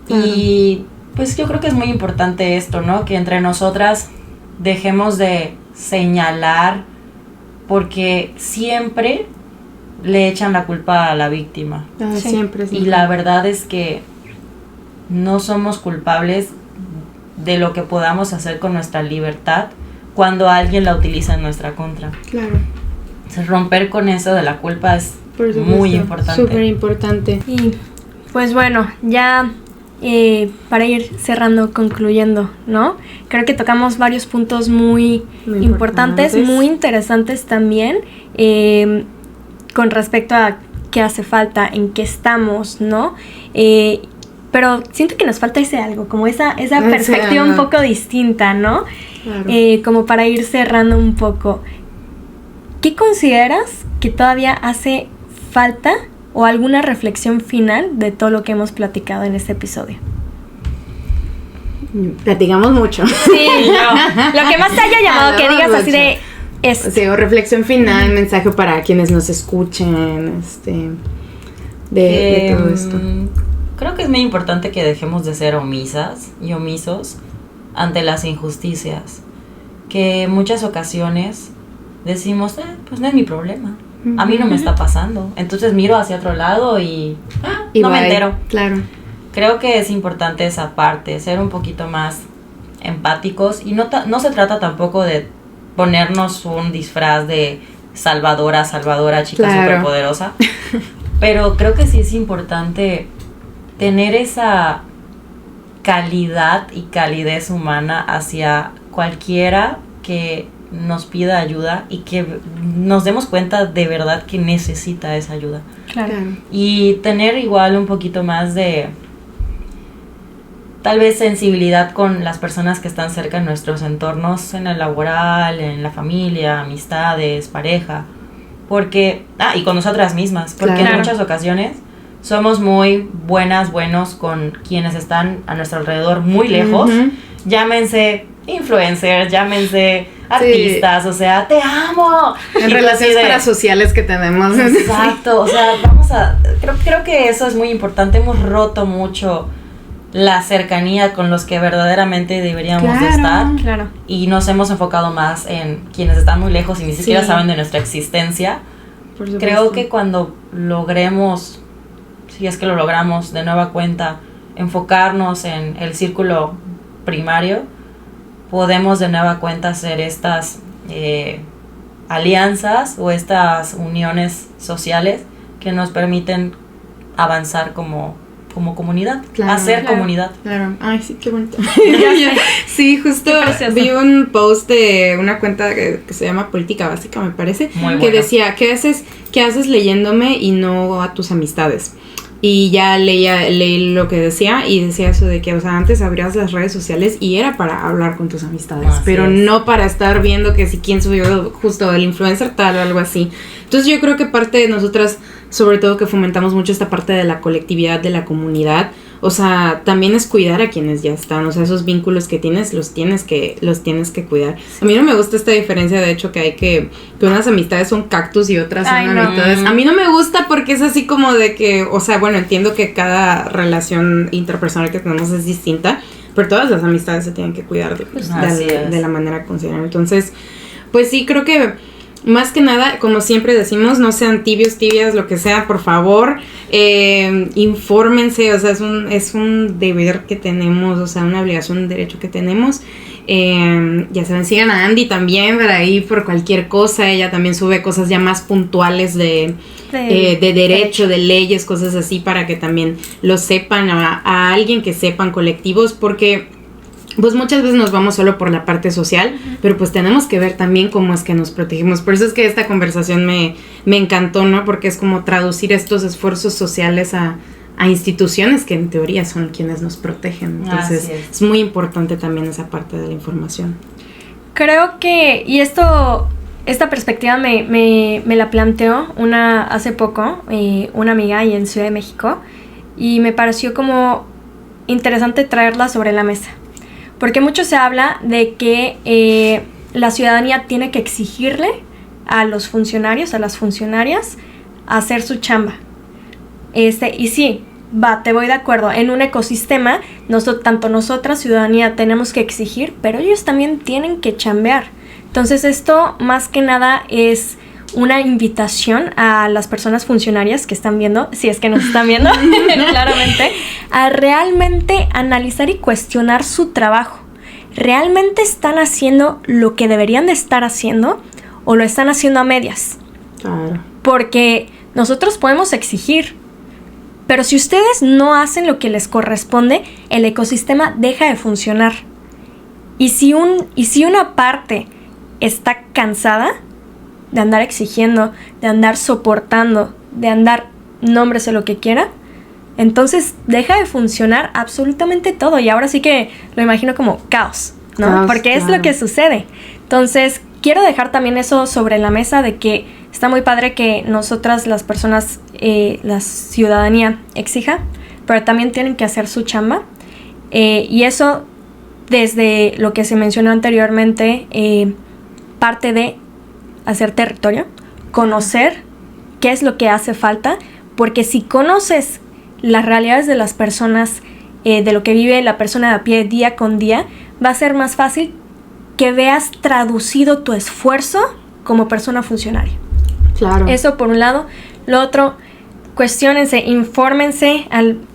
Y pues yo creo que es muy importante esto, ¿no? Que entre nosotras dejemos de señalar, porque siempre le echan la culpa a la víctima. Siempre. Y la verdad es que no somos culpables de lo que podamos hacer con nuestra libertad cuando alguien la utiliza en nuestra contra. Claro. Entonces, romper con eso de la culpa es muy importante. Súper importante. Y pues bueno, ya para ir cerrando, concluyendo, ¿no? Creo que tocamos varios puntos muy importantes, muy interesantes también, con respecto a qué hace falta, en qué estamos, ¿no? Pero siento que nos falta ese algo, como esa perspectiva un poco distinta, ¿no? Claro. Como para ir cerrando un poco. ¿Qué consideras que todavía hace falta o alguna reflexión final de todo lo que hemos platicado en este episodio? Platicamos mucho. Sí, no. Lo que más te haya llamado, que digas así de esto. Sí, o reflexión final, mensaje para quienes nos escuchen, de todo esto. Creo que es muy importante que dejemos de ser omisas y omisos ante las injusticias, que en muchas ocasiones decimos, pues no es mi problema, a mí no me está pasando, entonces miro hacia otro lado y no me entero. Claro. Creo que es importante esa parte, ser un poquito más empáticos, y no se trata tampoco de ponernos un disfraz de salvadora, chica superpoderosa, pero creo que sí es importante tener esa calidad y calidez humana hacia cualquiera que nos pida ayuda y que nos demos cuenta de verdad que necesita esa ayuda. Claro. Y tener igual un poquito más de, tal vez, sensibilidad con las personas que están cerca en nuestros entornos, en el laboral, en la familia, amistades, pareja, porque, y con nosotras mismas, porque en muchas ocasiones somos muy buenos con quienes están a nuestro alrededor muy lejos, llámense influencers, llámense artistas, o sea, te amo. En relaciones parasociales que tenemos. Exacto, o sea, creo que eso es muy importante. Hemos roto mucho la cercanía con los que verdaderamente deberíamos de estar. Claro. Y nos hemos enfocado más en quienes están muy lejos y ni siquiera saben de nuestra existencia. Creo que cuando logremos, si es que lo logramos de nueva cuenta, enfocarnos en el círculo primario, podemos de nueva cuenta hacer estas alianzas o estas uniones sociales que nos permiten avanzar como como comunidad, hacer comunidad. Claro, ay, sí, qué bonito. Sí, justo vi un post de una cuenta que se llama Política Básica, me parece, que decía, ¿qué haces leyéndome y no a tus amistades? Y ya leí lo que decía y decía eso de que, o sea, antes abrías las redes sociales y era para hablar con tus amistades, pero no para estar viendo que si quién subió justo el influencer tal o algo así. Entonces yo creo que parte de nosotras, sobre todo que fomentamos mucho esta parte de la colectividad, de la comunidad, o sea, también es cuidar a quienes ya están, o sea, esos vínculos que tienes, los tienes que cuidar. A mí no me gusta esta diferencia, de hecho, que hay que unas amistades son cactus y otras son amistades. A mí no me gusta porque es así como de que, o sea, bueno, entiendo que cada relación interpersonal que tenemos es distinta, pero todas las amistades se tienen que cuidar de la manera que consideran. Entonces, pues sí, creo que más que nada, como siempre decimos, no sean tibios, tibias, lo que sea, por favor, infórmense, o sea, es un deber que tenemos, o sea, una obligación, un derecho que tenemos. Ya saben, sigan a Andy también por ahí por cualquier cosa, ella también sube cosas ya más puntuales de derecho, de leyes, cosas así, para que también lo sepan, a alguien que sepan, colectivos, porque pues muchas veces nos vamos solo por la parte social, pero pues tenemos que ver también cómo es que nos protegemos. Por eso es que esta conversación me encantó, ¿no? Porque es como traducir estos esfuerzos sociales a instituciones que en teoría son quienes nos protegen. Entonces es muy importante también esa parte de la información. Creo que, y esta perspectiva me la planteó hace poco, una amiga ahí en Ciudad de México, y me pareció como interesante traerla sobre la mesa. Porque mucho se habla de que la ciudadanía tiene que exigirle a los funcionarios, a las funcionarias, hacer su chamba. Y sí, te voy de acuerdo. En un ecosistema, tanto nosotras, ciudadanía, tenemos que exigir, pero ellos también tienen que chambear. Entonces esto, más que nada, es una invitación a las personas funcionarias que están viendo, si es que nos están viendo, claramente, a realmente analizar y cuestionar su trabajo. ¿Realmente están haciendo lo que deberían de estar haciendo o lo están haciendo a medias? Claro. Porque nosotros podemos exigir, pero si ustedes no hacen lo que les corresponde, el ecosistema deja de funcionar. Y si una parte está cansada de andar exigiendo, de andar soportando, de andar, nómbrese lo que quiera, entonces deja de funcionar absolutamente todo. Y ahora sí que lo imagino como caos, ¿no? Porque es lo que sucede. Entonces, quiero dejar también eso sobre la mesa de que está muy padre que nosotras, las personas, la ciudadanía exija, pero también tienen que hacer su chamba. Y eso, desde lo que se mencionó anteriormente, parte de hacer territorio, conocer qué es lo que hace falta, porque si conoces las realidades de las personas, de lo que vive la persona de a pie día con día, va a ser más fácil que veas traducido tu esfuerzo como persona funcionaria. Claro. Eso por un lado. Lo otro, cuestiónense, infórmense,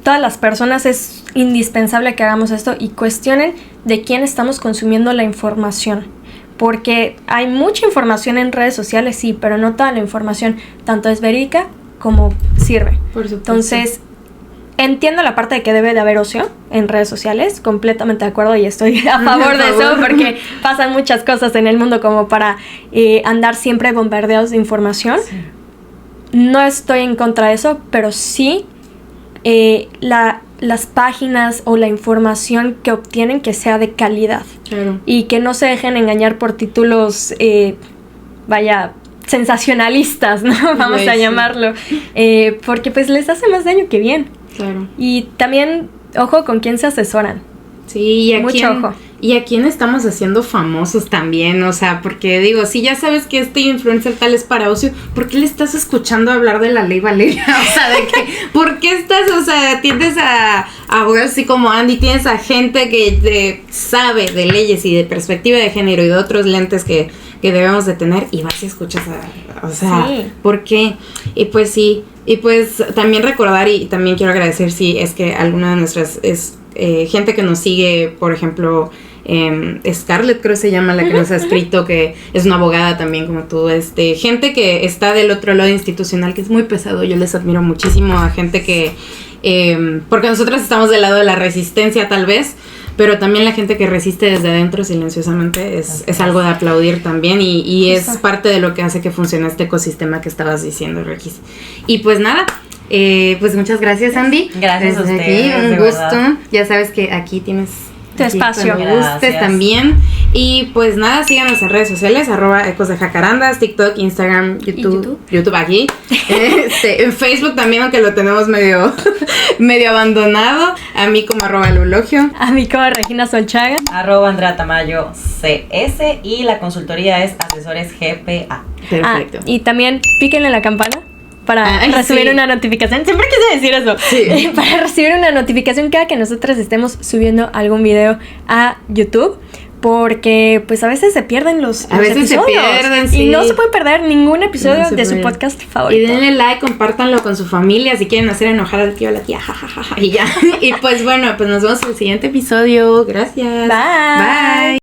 todas las personas es indispensable que hagamos esto y cuestionen de quién estamos consumiendo la información. Porque hay mucha información en redes sociales, sí, pero no toda la información tanto es verídica como sirve. Por supuesto. Entonces, entiendo la parte de que debe de haber ocio en redes sociales, completamente de acuerdo y estoy a favor de eso, porque pasan muchas cosas en el mundo como para andar siempre bombardeados de información. Sí. No estoy en contra de eso, pero sí las páginas o la información que obtienen que sea de calidad. Claro. Y que no se dejen engañar por títulos, sensacionalistas, ¿no? Vamos a llamarlo. Porque pues les hace más daño que bien. Claro. Y también, ojo con quién se asesoran. Sí, mucho ojo. Y a quién estamos haciendo famosos también, o sea, porque digo, si ya sabes que este influencer tal es para ocio, ¿por qué le estás escuchando hablar de la ley Valeria? O sea, de que, ¿por qué estás, o sea, tienes a abogados así como Andy, tienes a gente que sabe de leyes y de perspectiva de género y de otros lentes que debemos de tener y vas y escuchas o sea, sí. ¿Por qué? Y pues sí, y pues también recordar y también quiero agradecer si es que alguna de nuestras gente que nos sigue, por ejemplo, Scarlett creo se llama la que nos ha escrito, que es una abogada también como tú, gente que está del otro lado institucional, que es muy pesado, yo les admiro muchísimo a gente que porque nosotros estamos del lado de la resistencia tal vez, pero también la gente que resiste desde adentro silenciosamente es algo de aplaudir también y es parte de lo que hace que funcione este ecosistema que estabas diciendo, Regis. Y pues nada, pues muchas gracias, Andy. Gracias a ustedes, aquí, un de gusto. verdad. Ya sabes que aquí tienes tu espacio. Cuando gustes también. Y pues nada, síganos en redes sociales, @ecosdejacarandas, TikTok, Instagram, YouTube aquí. En Facebook también, aunque lo tenemos medio abandonado. A mí como @lulogio. A mí como Regina Solchaga. @Andrea Tamayo CS y la consultoría es Asesores GPA. Perfecto. Y también píquenle la campana para recibir una notificación. Siempre quise decir eso. Sí. Para recibir una notificación cada que nosotros estemos subiendo algún video a YouTube. Porque pues a veces se pierden los episodios. Se pierden, sí. Y no se puede perder ningún episodio de su podcast favorito. Y denle like, compártanlo con su familia si quieren hacer enojar al tío o a la tía. Y ya. Y pues bueno, pues nos vemos en el siguiente episodio. Gracias. Bye. Bye.